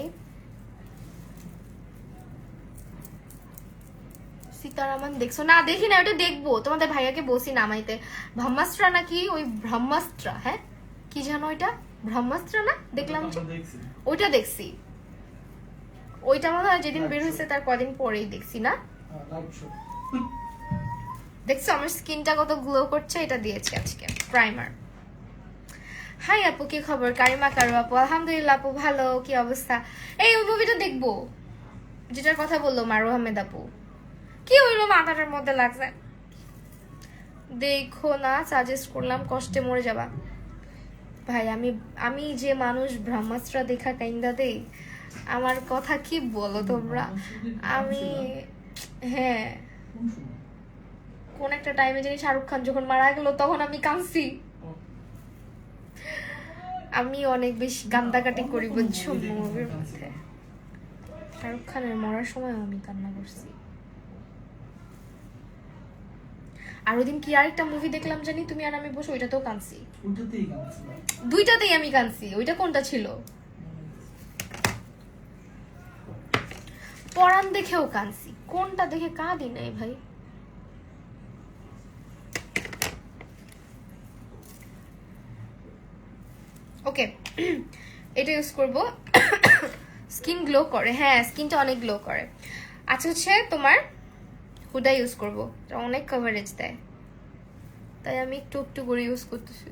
সীতারামন দেখছো না? দেখি না, ওটা দেখবো, তোমাদের ভাইয়াকে বসি নামাইতে। ব্রহ্মাস্ত্র নাকি ওই ব্রহ্মাস্ত্র, হ্যাঁ কি জানো ওইটা, ব্রহ্মাস্ত্র না? দেখলাম যে ওইটা দেখছি, ওইটা মনে হয় যেদিন বের হয়েছে তার কদিন পরেই দেখছি না? দেখছো আমার স্কিনটা কত গ্লো করছে? এটা দিয়েছি আজকে প্রাইমার। হাই আপু কি খবর? কারিমা কারু আপু, আলহামদুলিল্লাহ আপু ভালো, কি অবস্থা? এই ওই মুভিটা দেখবো যেটার কথা বললো মারু আহমেদ আপু, কি হইলো মাথাটার মধ্যে লাগছে? দেখো না, সাজেস্ট করলাম, কষ্টে মরে যাবা। ভাই আমি যে মানুষ ব্রহ্মাস্ত্র দেখা কাইন্দা দেই, আমার কথা কি বলো তোমরা? আমি হ্যাঁ, কোন একটা টাইমে জানি শাহরুখ খান যখন মারা গেল তখন আমি কাঁদছি। আমি অনেক বেশি কান্দাকাটি করি বুঝছো মুভির মধ্যে। শাহরুখ খানের মরার সময় আমি কান্না করছি। আর ওদিন কি আরেকটা মুভি দেখলাম জানি, তুমি আর আমি বসে, ওইটাতেও কাঁদছি। দুইটাতেই আমি কাঁদছি। ওইটা কোনটা ছিল? পরাণ দেখেও কাঁদছি, কোনটা দেখে কাঁদি নাই ভাই? ওকে এটা ইউজ করব, স্কিন গ্লো করে, হ্যাঁ স্কিনটা অনেক গ্লো করে। আচ্ছা হচ্ছে তোমার হুডা ইউজ করব, এটা অনেক কভারেজ দেয়, তাই আমি একটু একটু করে ইউজ করতেছি।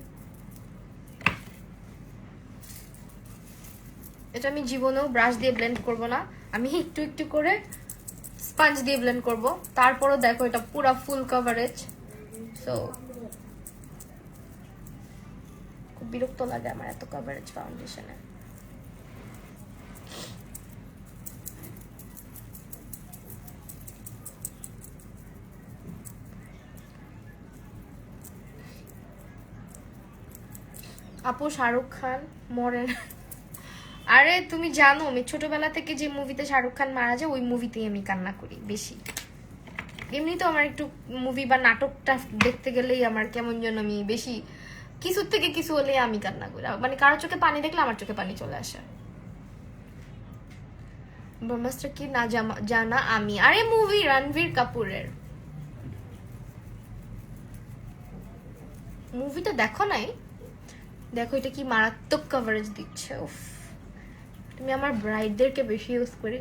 এটা আমি জীবনেও ব্রাশ দিয়ে ব্লেন্ড করব না, আমি একটু একটু করে স্পঞ্জ দিয়ে ব্লেন্ড করব। তারপরও দেখো এটা পুরো ফুল কভারেজ। সো খুব বিরক্ত লাগে আমার এত কভারেজ ফাউন্ডেশনে। আপু শাহরুখ খান মরে না। আরে তুমি জানো আমি ছোটবেলা থেকে যে মুভিতে শাহরুখ খান মারা যায় ওই মুভিতেই আমি কান্না করি বেশি। এমনি তো আমার একটু মুভি বা নাটকটা দেখতে গেলেই আমার কেমন যেন, আমি বেশি কিছুর থেকে কিছু হলে আমি কান্না করি, মানে কারো চোখে পানি দেখলে আমার চোখে পানি চলে আসে। ব্রহ্মাস্ত্র কি না জানা আমি? আরে মুভি রণবীর কাপুরের, মুভিটা দেখো নাই? দেখো এটা কি মারাত্মক কভারেজ দিচ্ছে। উফ, তুমি আমার ব্রাইডদেরকে বেশি ইউজ করি।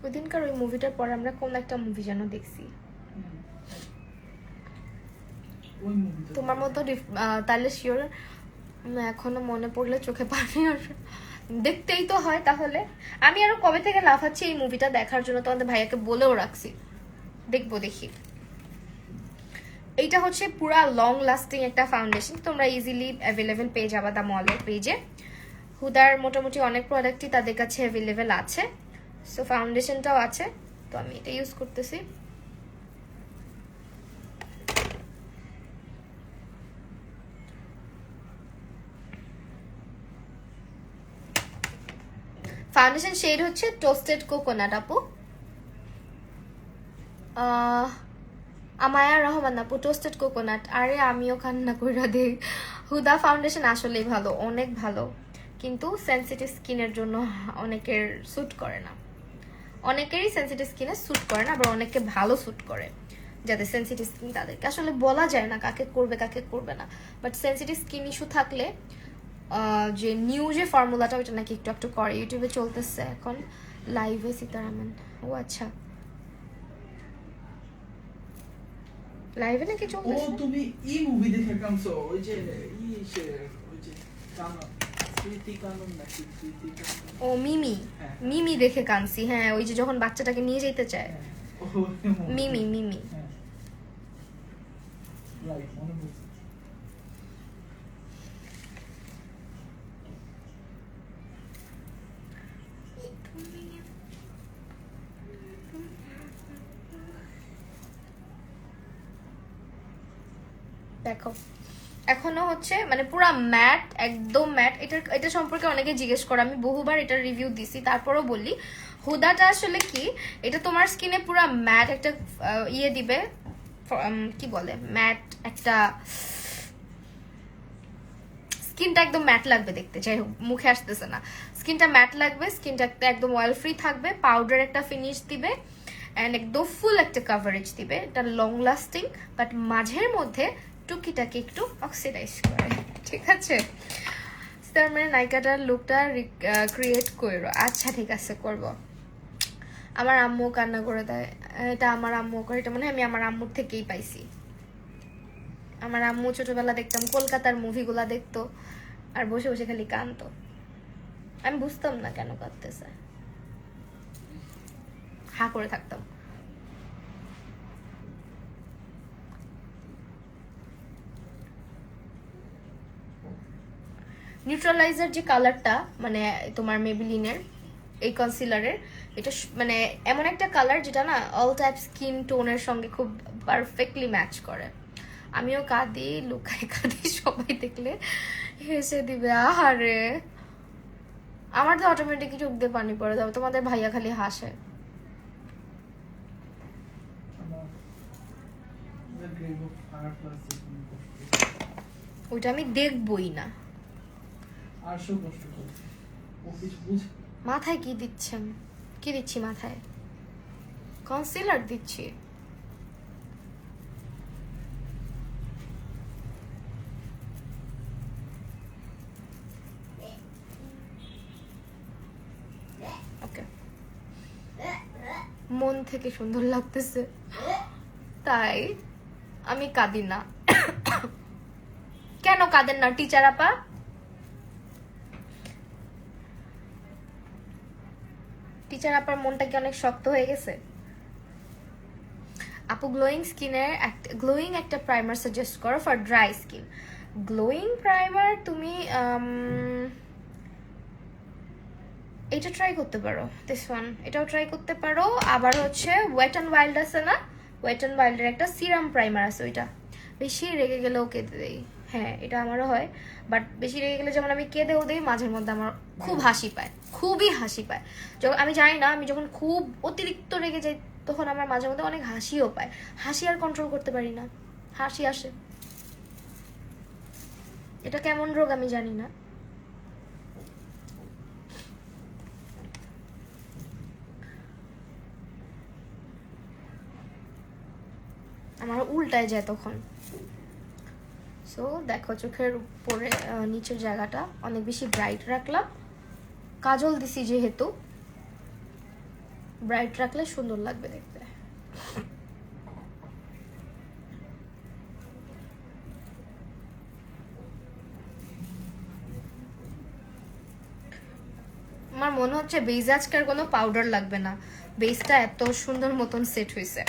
ওইদিনকার ওই মুভিটার পর আমরা কোন একটা মুভি যেন দেখছি, তোমার মতো তাহলে শিওর এখনো মনে পড়লে চোখে পানি আসে। দেখতেই তো হয় তাহলে। আমি আরো কবে থেকে লাফাচ্ছি এই মুভিটা দেখার জন্য, তোমাদের ভাইয়াকে বলেও রাখছি, দেখবো দেখি। এইটা হচ্ছে পুরা লং লাস্টিং একটা ফাউন্ডেশন, তোমরা ইজিলি অ্যাভেলেবেল পেয়ে যাবা দা মলের পেজে। হুদার মোটামুটি অনেক প্রোডাক্টই তাদের কাছে অ্যাভেলেবেল আছে, সো ফাউন্ডেশনটাও আছে, তো আমি এটা ইউজ করতেছি। ফাউন্ডেশন শেড হচ্ছে টোস্টেড কোকোনাট আপু। আমায়া রহমান আপু টোস্টেড কোকোনাট। আরে আমিও কান্না কইরা দেই। হুদা ফাউন্ডেশন আসলেই ভালো, অনেক ভালো, কিন্তু সেনসিটিভ স্কিনের জন্য অনেকের স্যুট করে না। অনেকেরই সেনসিটিভ স্কিনে স্যুট করে না, আবার অনেকে ভালো স্যুট করে। যাদের সেনসিটিভ স্কিন তাদেরকে আসলে বলা যায় না কাকে করবে কাকে করবে না, বাট সেনসিটিভ স্কিন ইস্যু থাকলে যে নিউ যে ফর্মুলাটা ওইটা নাকি একটু একটু করে, ইউটিউবে চলতেছে এখন লাইভে সীতারামন। ও আচ্ছা, লাইভে নাকি চলতেছে? ও তুমি ই মুভি দেখে কানছো, ওই যে ওই যে কানন প্রীতি কানন নাকি প্রীতি কানন? ও মিমি, মিমি দেখে কানছি। হ্যাঁ, ওই যে যখন বাচ্চাটাকে নিয়ে যেতে চায়, মিমি মিমি। রাইট, মনে পড়ছে। দেখো এখনো হচ্ছে মানে পুরা ম্যাট, একদম ম্যাট। এটা সম্পর্কে অনেকে জিজ্ঞেস করে, আমি বহুবার এটার রিভিউ দিছি, তারপরও বলি হুদাটা আসলে কি, এটা তোমার স্কিনে পুরা ম্যাট একটা ইয়ে দিবে, কি বলে ম্যাট একটা, স্কিনটা একদম ম্যাট লাগবে দেখতে, যাই হোক মুখে আসতেছে না, স্কিনটা ম্যাট লাগবে, স্কিনটা একদম অয়েল ফ্রি থাকবে, পাউডার একটা ফিনিশ দিবে, অ্যান্ড একদম ফুল একটা কভারেজ দিবে। এটা লং লাস্টিং, বাট মাঝের মধ্যে টুকিটাকে একটু অক্সিডাইজ করে, ঠিক আছে? তার মানে নায়িকাটার লুকটা ক্রিয়েট করো। আচ্ছা ঠিক আছে, করব। আমার আম্মু কান্না করে দেয়, এটা আমার আম্মু করে, এটা মনে হয় আমি আমার আম্মুর থেকেই পাইছি। আমার আম্মু ছোটবেলা দেখতাম কলকাতার মুভিগুলা দেখতো, আর বসে বসে খালি কাঁদতো, আমি বুঝতাম না কেন কাঁদতেছে, হা করে থাকতাম। নিউট্রালাইজার যে কালারটা মানে তোমার মেবিলিনের এই কনসিলারের, এটা মানে এমন একটা কালার যেটা না অল টাইপ স্কিন টোনের সঙ্গে খুব পারফেক্টলি ম্যাচ করে। আমিও কাঁদি, লুকাই কাঁদি, সবাই দেখলে হেসে দিবে। আহারে, আমার তো অটোমেটিক চোখ দিয়ে পানি পড়ে যাবে, তোমাদের ভাইয়া খালি হাসে। ওইটা আমি দেখবই না। মাথায় কি দিচ্ছেন? কি দিচ্ছি মাথায়? কনসিলার দিচ্ছি। ওকে, মন থেকে সুন্দর লাগতেছে তাই আমি কাঁদি না। কেন কাঁদেন না টিচার আপা? টিচার আপার মনটা কি অনেক শক্ত হয়ে গেছে? আপু গ্লোয়িং স্কিনের গ্লোয়িং একটা প্রাইমার সাজেস্ট করো for dry skin. Glowing primer তুমি এটা ট্রাই করতে পারো, দিস ওয়ান, এটাও ট্রাই করতে পারো। আবার হচ্ছে ওয়েট অ্যান্ড ওয়াইল্ড আছে না, ওয়েট অ্যান্ড ওয়াইল্ডের একটা সিরাম প্রাইমার আছে, ওইটা বেশি রেগে গেলেও কেঁদে দেই। হ্যাঁ, এটা আমারও হয়, বাট বেশি রেগে গেলে যেমন আমি কেঁদেও দেই, মাঝের মধ্যে আমার খুব হাসি পায়, খুবই হাসি পায়। যখন আমি জানি না, আমি যখন খুব অতিরিক্ত রেগে যাই তখন আমার মাঝে মধ্যে অনেক হাসিও পায়, হাসি আর কন্ট্রোল করতে পারি না, হাসি আসে। এটা কেমন রোগ আমি জানি না। আমার উল্টায় যায় তখন। সো দেখো চোখের উপরে নিচের জায়গাটা অনেক বেশি ব্রাইট রাখলাম, কাজল দিছি যেহেতু, ব্রাইট রাখলে সুন্দর লাগবে দেখতে। আমার মনে হচ্ছে বেজ আজকের কোনো পাউডার লাগবে না, বেসটা এত সুন্দর মতন সেট হয়েছে।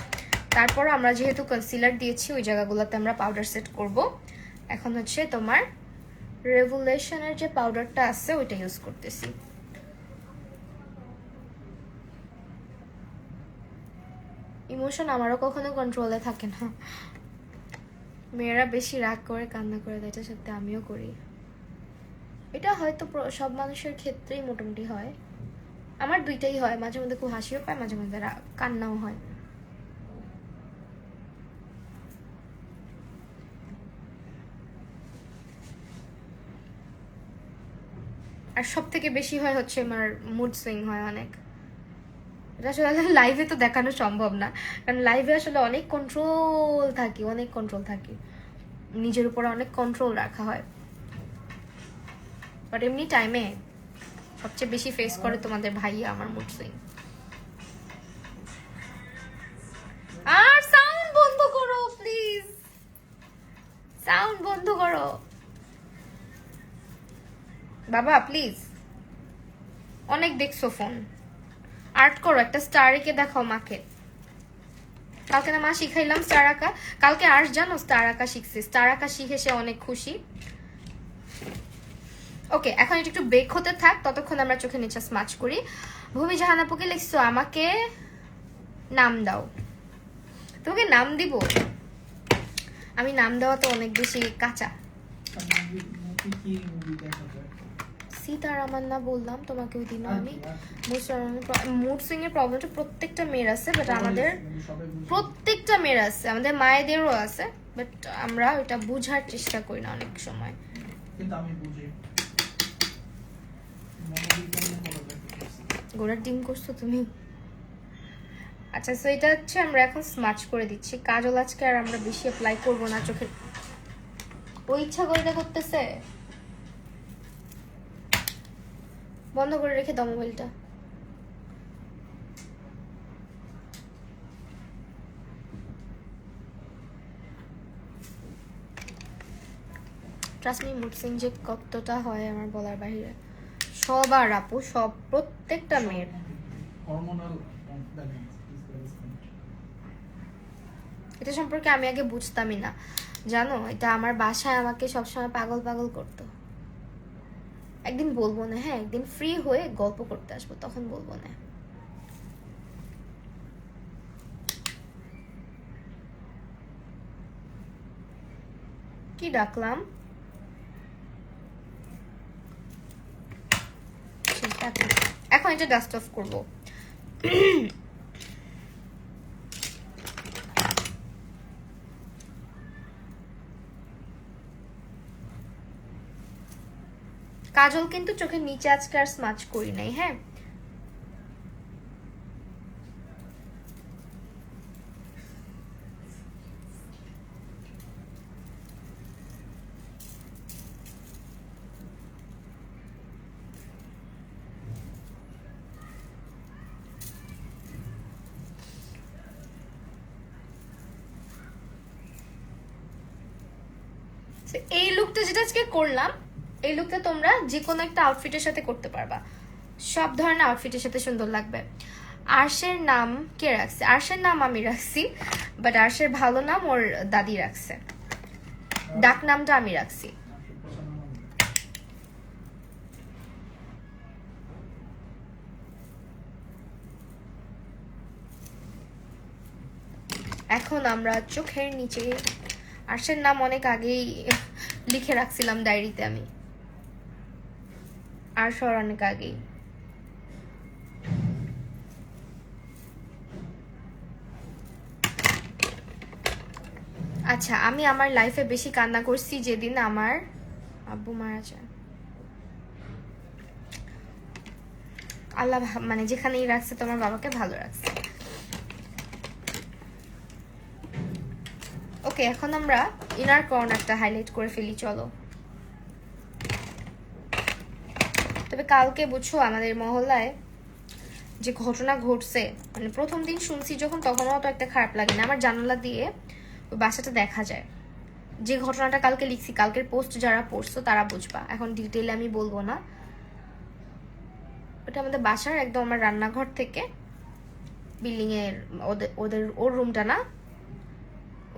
তারপর আমরা যেহেতু কনসিলার দিয়েছি ওই জায়গাগুলোতে আমরা পাউডার সেট করব। এখন হচ্ছে তোমার রেভুলেশনের যে পাউডারটা আছে ওইটা ইউজ করতেছি। ইমোশন আমারও কখনো কন্ট্রোলে থাকে না, মেয়েরা বেশি রাগ করে কান্না করে দেয়, এটা সত্যি আমিও করি। এটা হয়তো সব মানুষের ক্ষেত্রেই মোটামুটি হয়, আমার দুইটাই হয়, মাঝে মধ্যে খুব হাসিও পায়, মাঝে মধ্যে কান্নাও হয়। আর সব থেকে বেশি হয় হচ্ছে আমার মুড সুইং হয় অনেক। এটা আসলে লাইভে তো দেখানো সম্ভব না, কারণ লাইভে আসলে অনেক কন্ট্রোল থাকি, নিজের উপর অনেক কন্ট্রোল রাখা হয়। বাট এমনি টাইমে সবচেয়ে বেশি ফেস করে তোমাদের ভাইয়া আমার মুড সুইং। আর সাউন্ড বন্ধ করো প্লিজ, সাউন্ড বন্ধ করো বাবা প্লিজ। অনেক দেখছো ফোন, আর্ট করো, একটা স্টার এঁকে দেখাও মাকে। কালকে না মা শিখাইলাম স্টার আঁকা, কালকে আর্ট জানো স্টার আঁকা শিখছে, স্টার আঁকা শিখে সে অনেক খুশি। ওকে, এখন এটা একটু বেক হতে থাক, ততক্ষণ আমরা চোখে নিচে স্মাচ করি। ভূমি জাহানাপুকে লিখছো আমাকে নাম দাও। তোমাকে নাম দিব? আমি নাম দেওয়া তো অনেক বেশি কাঁচা। সীতারামান না বললাম তোমাকে ওই দিন আমি। মুড সুইং এর প্রবলেমটা প্রত্যেকটা মেয়ের আছে, বাট আমাদের প্রত্যেকটা মেয়ের আছে, আমাদের মায়েদেরও আছে, বাট আমরা ওইটা বুঝার চেষ্টা করি না অনেক সময়। কিন্তু আমি বুঝি। গোড়ার ডিম করছো তুমি? আচ্ছা, সো এটা হচ্ছে আমরা এখন স্মাচ করে দিচ্ছি। কাজল আজকে আর আমরা বেশি অ্যাপ্লাই করব না চোখে, ওই ইচ্ছা করে করতেছে। বন্ধ করে রেখে দাও মোবাইলটা। ট্রাস্ট মি, মুড সুইং যে কতটা হয় আমার বলার বাইরে। সবার আপু, সব প্রত্যেকটা মেয়ের। হরমোনাল এটা সম্পর্কে আমি আগে বুঝতামই না, জানো। এটা আমার বাসায় আমাকে সবসময় পাগল পাগল করতো। একদিন বলবো না, হ্যাঁ একদিন ফ্রি হয়ে গল্প করতে আসবো, তখন বলবো না। কি ডাকলাম? এখন এটা ডাস্ট অফ করবো। কাজল কিন্তু চোখের নিচে আজকে আর স্মাচ করি নাই, হ্যাঁ। এই লুকটা যেটা আজকে করলাম, এই লুকটা তোমরা যে কোনো একটা আউটফিটের সাথে করতে পারবা, সব ধরনের আউটফিটের সাথে সুন্দর লাগবে। আরশের নাম কে রাখছে? আরশের নাম আমি রাখছি, বাট আরশের ভালো নাম ওর দাদি রাখছে, ডাক নামটা আমি রাখছি। এখন আমরা চোখের নিচে, আরশের নাম অনেক আগেই লিখে রাখছিলাম ডায়েরিতে আমি, আরশর অনেক আগেই। আচ্ছা, আমি আমার লাইফে বেশি কান্না করছি যেদিন আমার আব্বু মারা যায়। আল্লাহ মানে যেখানেই রাখছে তোমার বাবাকে ভালো রাখছে। ওকে, এখন আমরা ইনার কর্নারটা হাইলাইট করে ফেলি, চলো। তবে কালকে বুঝছো আমাদের মহল্লায় যে ঘটনা ঘটছে, মানে প্রথম দিন শুনছি যখন, তখন অত একটা খারাপ লাগে না। আমার জানালা দিয়ে ওই বাসাটা দেখা যায়। যে ঘটনাটা কালকে লিখছি, কালকের পোস্ট যারা পড়ছো তারা বুঝবা, এখন ডিটেইলে আমি বলবো না। ওটা আমাদের বাসার একদম আমার রান্নাঘর থেকে বিল্ডিং এর ওর রুমটা না,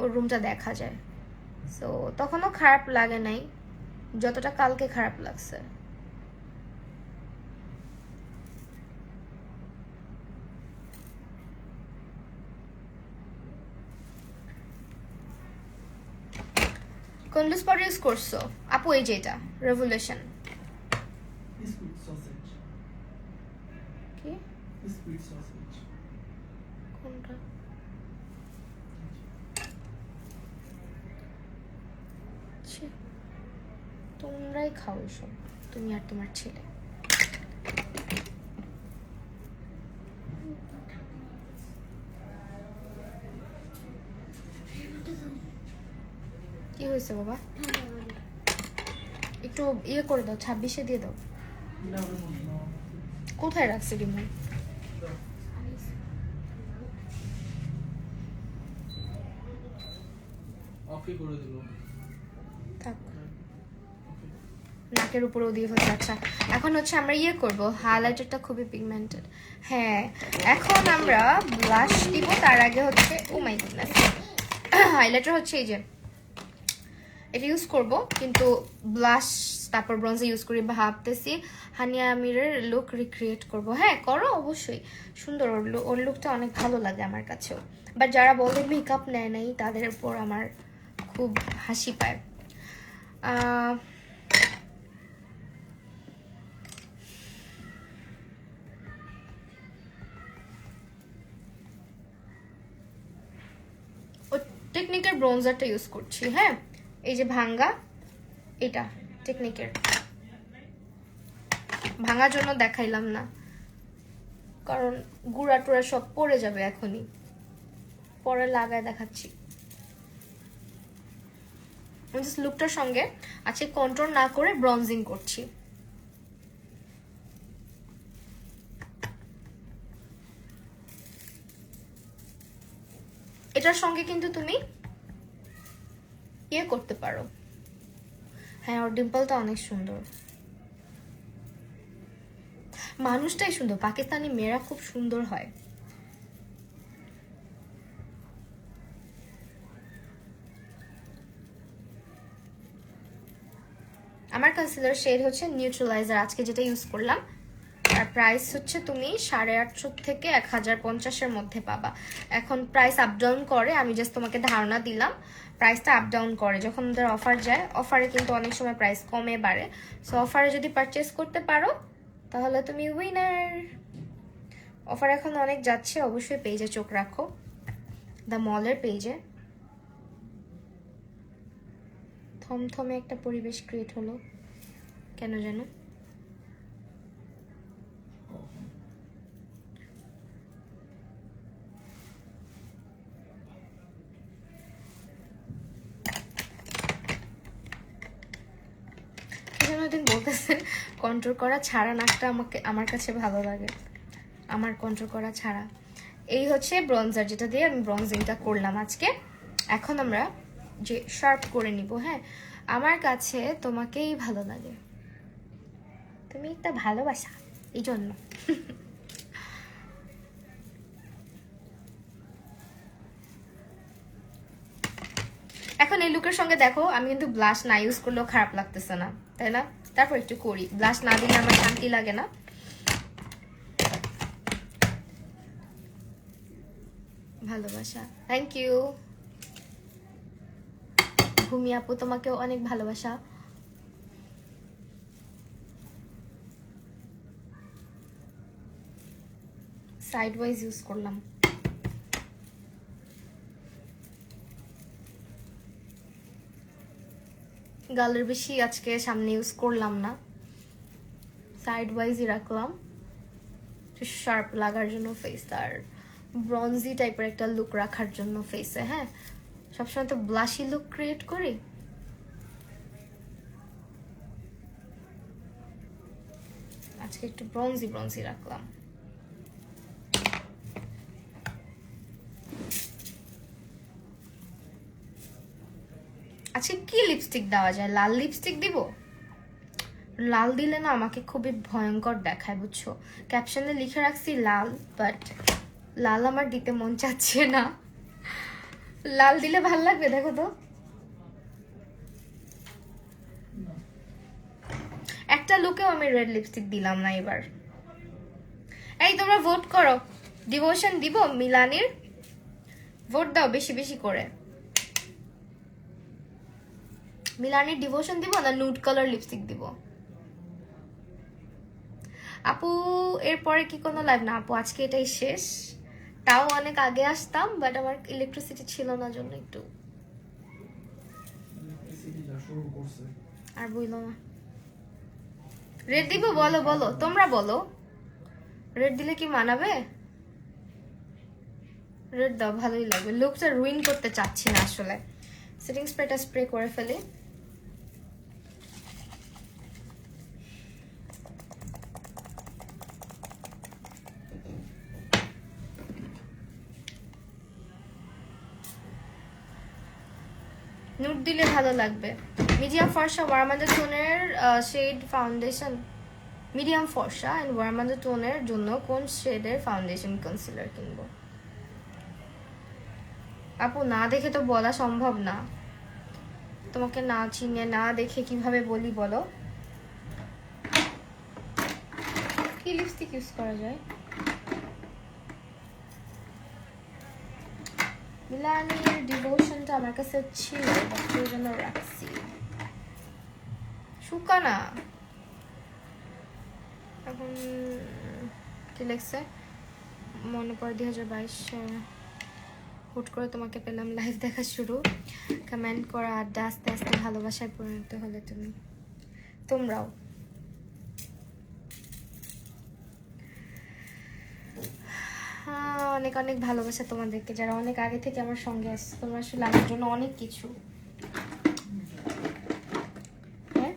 ওর রুমটা দেখা যায়। সো তখনও খারাপ লাগে নাই যতটা কালকে খারাপ লাগছে। কোন লুজ পাউডার ইউজ করছো আপু? এই যে এটা রেভলিউশন। কি সুইট সসেজ। কোনটা? ছি, তোমরাই খাও এসব, তুমি আর তোমার ছেলে। কি হয়েছে বাবা? একটু ইয়ে করে দাও, 26-এ দিয়ে দাও। এটা আমার মনে নাও। কোথায় রাখছে রিমোট? অফই করে দিল। থাক, ওকে। নাকের উপরেও দিয়ে ফেলছে। আচ্ছা, এখন হচ্ছে আমরা ইয়ে করব, হাইলাইটারটা খুবই পিগমেন্টেড। হ্যাঁ, এখন আমরা ব্লাশ দিব, তার আগে হচ্ছে ও মাই গুডনেস, হাইলাইটার হচ্ছে এই যে এটা ইউজ করব, কিন্তু ব্লাশ তারপর ব্রঞ্জে ইউজ করি। ভাবতেছি হানিয়া আমিরের লুক রিক্রিয়েট করব। হ্যাঁ করো, অবশ্যই সুন্দর, ওর লুকটা অনেক ভালো লাগে আমার কাছেও। বাট যারা বলে মেকআপ নেয় নাই তাদের উপর আমার খুব হাসি পায়। ও টেকনিকের ব্রঞ্জারটা ইউজ করছি। হ্যাঁ, এই যে ভাঙ্গা, এটা টেকনিকের। ভাঙার জন্য দেখাইলাম না, কারণ গুঁড়া টুড়া সব পড়ে যাবে এখনই, পরে লাগায় দেখাচ্ছি। লুকটার সঙ্গে আজকে কন্ট্রোল না করে ব্রঞ্জিং করছি। এটার সঙ্গে কিন্তু তুমি ইয়ে করতে পারো। হ্যাঁ, ওর ডিম্পলটা অনেক সুন্দর, মানুষটাই সুন্দর। পাকিস্তানি মেয়েরা খুব সুন্দর হয়। আমার কনসিলার শেড হচ্ছে নিউট্রালাইজার, আজকে যেটা ইউজ করলাম। আর প্রাইস হচ্ছে তুমি 850 থেকে 1050-এর মধ্যে পাবা। এখন প্রাইস আপ ডাউন করে, আমি জাস্ট তোমাকে ধারণা দিলাম। প্রাইসটা আপ ডাউন করে যখন ওদের অফার যায়, অফারে কিন্তু অনেক সময় প্রাইস কমে বাড়ে। সো অফারে যদি পারচেস করতে পারো তাহলে তুমি উইনার। অফার এখন অনেক যাচ্ছে, অবশ্যই পেজে চোখ রাখো, দ্য মলের পেজে। থমথমে একটা পরিবেশ ক্রিয়েট হলো কেন যেন। দিন বলতেছে কন্ট্রোল করা ছাড়া নাকটা আমার কাছে ভালো লাগে, আমার কন্ট্রোল করা ছাড়া। এই হচ্ছে ব্রঞ্জার, যেটা দিয়ে আমি ব্রঞ্জিংটা করলাম আজকে। এখন আমরা যে শার্প করে নিব। হ্যাঁ, আমার কাছে তোমাকেই ভালো লাগে, তুমি একটা ভালোবাসা, এই জন্য। এখন এই লুকের সঙ্গে দেখো, আমি কিন্তু ব্লাশ না ইউজ করলেও খারাপ লাগতেছে না, তাই না? তারপর একটু করি, ব্লাশ না দিলে আমার শান্তি লাগে না। ভালোবাসা, থ্যাংক ইউ ভূমি আপু, তোমাকেও অনেক ভালোবাসা। সাইড ওয়াইজ ইউজ করলাম। গালের বেশি আজকে সামনে ইউজ করলাম না, সাইড ওয়াইজই রাখলাম শার্প লাগার জন্য ফেস, আর ব্রঞ্জি টাইপের একটা লুক রাখার জন্য ফেসে। হ্যাঁ, সবসময় তো ব্লাশি লুক ক্রিয়েট করি। আজকে একটু ব্রঞ্জি ব্রঞ্জি রাখলাম। আজকে কি লিপস্টিক দেওয়া যায়? লাল লিপস্টিক দিব? লাল দিলে না আমাকে খুবই ভয়ঙ্কর দেখায়, বুঝছো? ক্যাপশনে লিখে রাখছি লাল, বাট লাল আমার দিতে মন চাচ্ছে না। লাল দিলে ভাল লাগবে? দেখো তো, একটা লুকেও আমি রেড লিপস্টিক দিলাম না এবার। এই তোমরা ভোট করো, ডিভোশন দিব মিলানির, ভোট দাও বেশি বেশি করে। মিলানির ডিভোশন দিব না নুড কালার লিপস্টিক দিব? আপু এরপরে কি কোনো লাইভ না আপু, আজকে এটাই শেষ। তাও অনেক আগে আসতাম, বাট আমার ইলেকট্রিসিটি ছিল না জন্য একটু আর বইলো না। রেড দিব? বলো বলো, তোমরা বলো, রেড দিলে কি মানাবে? রেড দাও, ভালোই লাগবে। লুকটা রুইন করতে চাচ্ছি না আসলে। সেটিং স্প্রেটা স্প্রে করে ফেলি। নুট দিলে ভালো লাগবে। মিডিয়াম ফর্সা ওয়ার্মান্ডা টোনের শেড ফাউন্ডেশন, মিডিয়াম ফর্সা এন্ড ওয়ার্মান্ডা টোনের জন্য কোন শেডের ফাউন্ডেশন কনসিলার কিনবো? আপু না দেখে তো বলা সম্ভব না, তোমাকে না চিনে না দেখে কিভাবে বলি বলো? কি লিপস্টিক ইউজ করা যায়? মিলানির ডিভোশনটা আমার কাছে ছিল, সেই জন্য রাখছি। শুকানা এখন কি লেখছে মনে পড়ে 2022 হুট করে তোমাকে পেলাম, লাইভ দেখা শুরু, কমেন্ট করা, আড্ডা, আস্তে আস্তে ভালোবাসায় পরিণত হলে তুমি, তোমরাও। অনেক অনেক ভালোবাসা তোমাদেরকে, যারা অনেক আগে থেকে আমার সঙ্গে আসছে। তোমরা আসলে আমার জন্য অনেক কিছু। হ্যাঁ,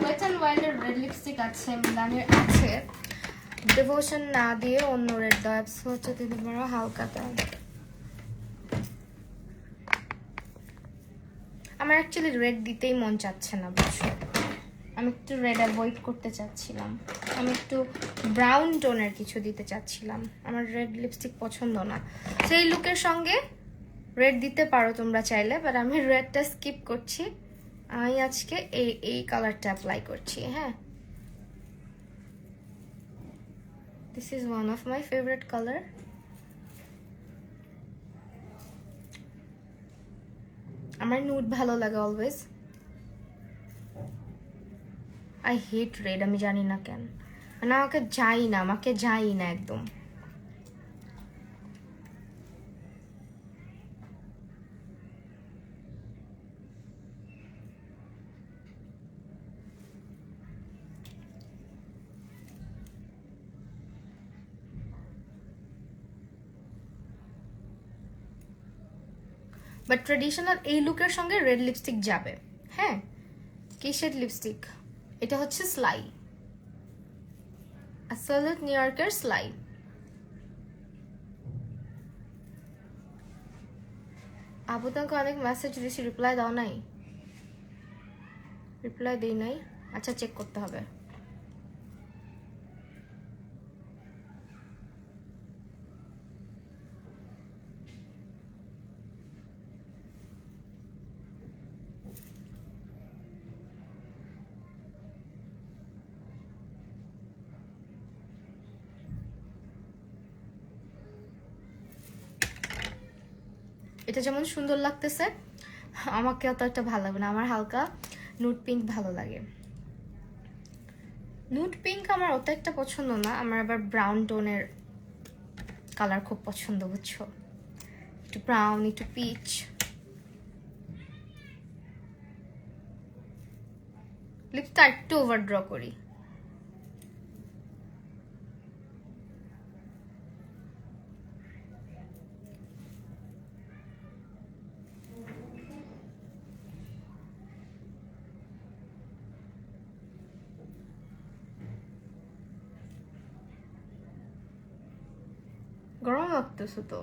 ওয়েট অ্যান্ড ওয়াইল্ডের রেড লিপস্টিক আছে, মিলানের আছে। ডিভোশন না দিয়ে অন্য রেড দাও, হচ্ছে দিদি বড় হালকাটা। আমার অ্যাকচুয়ালি রেড দিতেই মন চাচ্ছে না, বুঝছো? আমি একটু রেড অ্যাভয়েড করতে চাচ্ছিলাম, আমি একটু ব্রাউন টোনের কিছু দিতে চাচ্ছিলাম। আমার রেড লিপস্টিক পছন্দ না। সেই লুকের সঙ্গে রেড দিতে পারো তোমরা চাইলে, বাট আমি রেডটা স্কিপ করছি। আমি আজকে এই কালারটা অ্যাপ্লাই করছি। হ্যাঁ, this is one of my favourite colour. আমার নুড ভালো লাগে অলওয়েজ। আই হেট রেড, আমি জানি না কেন, মানে আমাকে যাই না একদম। বাট ট্রেডিশনাল এই লুকের সঙ্গে রেড লিপস্টিক যাবে। হ্যাঁ, কি শেড লিপস্টিক? এটা হচ্ছে স্লাই, আসলে নিউ ইয়র্কের স্লাই। আপু তোমাকে অনেক মেসেজ দিয়েছি, রিপ্লাই দাও নাই? রিপ্লাই দিই নাই? আচ্ছা, চেক করতে হবে। এটা যেমন সুন্দর লাগতেছে, আমাকে অত একটা ভালো লাগবে না। আমার হালকা নুড পিঙ্ক ভালো লাগে। নুড পিঙ্ক আমার অত একটা পছন্দ না, আমার আবার ব্রাউন টোনের কালার খুব পছন্দ, বুঝছো? একটু ব্রাউন, একটু পিচ। লিপটা একটু ওভার ড্র করি। গরম লাগতেছে তো।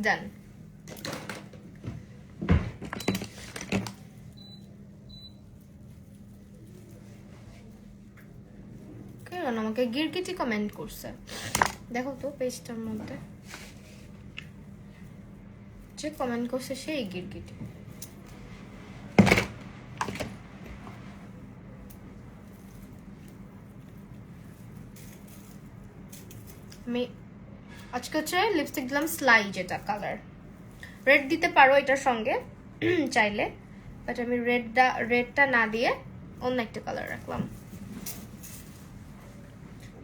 ডান। কেন আমাকে গিরগিটি কমেন্ট করছে? দেখো তো পেজটার মধ্যে যে কমেন্ট করছে সেই গিরগিটি। আমি আজকে হচ্ছে লিপস্টিক দিলাম স্লাই, যেটা কালার রেড দিতে পারো এটার সঙ্গে চাইলে, বাট আমি রেডটা না দিয়ে অন্য একটা কালার রাখলাম।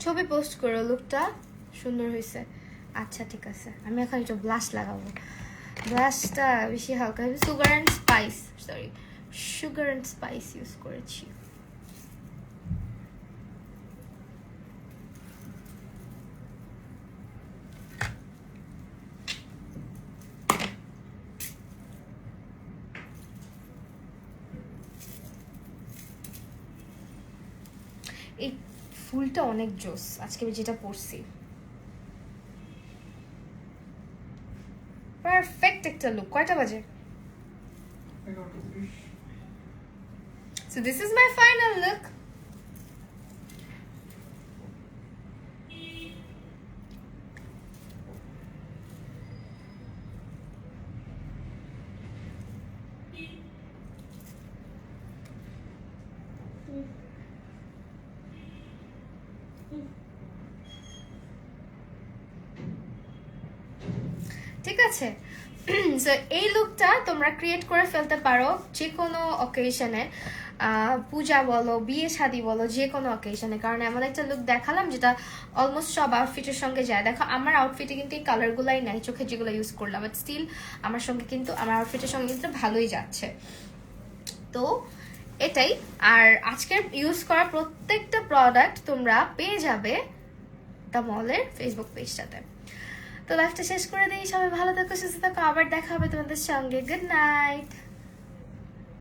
ছবি পোস্ট করো, লুকটা সুন্দর হয়েছে। আচ্ছা ঠিক আছে, আমি এখন একটু ব্লাশ লাগাবো। ব্লাশটা বেশি হালকা, সুগার অ্যান্ড স্পাইস ইউজ করেছি। এই ফুলটা অনেক জোস, আজকে আমি যেটা পরছি পারফেক্ট একটা লুক। কয়টা বাজে? 11:30। So this is my final look. ঠিক আছে, সো এই লুকটা তোমরা ক্রিয়েট করে ফেলতে পারো যে কোনো অকেশনে, পূজা বলো, বিয়ে শাদী বলো, যে কোনো অকেশনে। কারণ এমন একটা লুক দেখালাম যেটা অলমোস্ট সব আউটফিটের সঙ্গে যায়। দেখো আমার আউটফিটে কিন্তু এই কালারগুলাই নাই, চোখে যেগুলো ইউজ করলাম, বাট স্টিল আমার সঙ্গে কিন্তু আমার আউটফিটের সঙ্গে কিন্তু ভালোই যাচ্ছে। তো এটাই। আর আজকের ইউজ করা প্রত্যেকটা প্রোডাক্ট তোমরা পেয়ে যাবে দ্য মলের ফেসবুক পেজটাতে। তো লাইফটা শেষ করে দিই, সবাই ভালো থাকো, সুস্থ থাকো, আবার দেখা হবে তোমাদের সঙ্গে। Good night.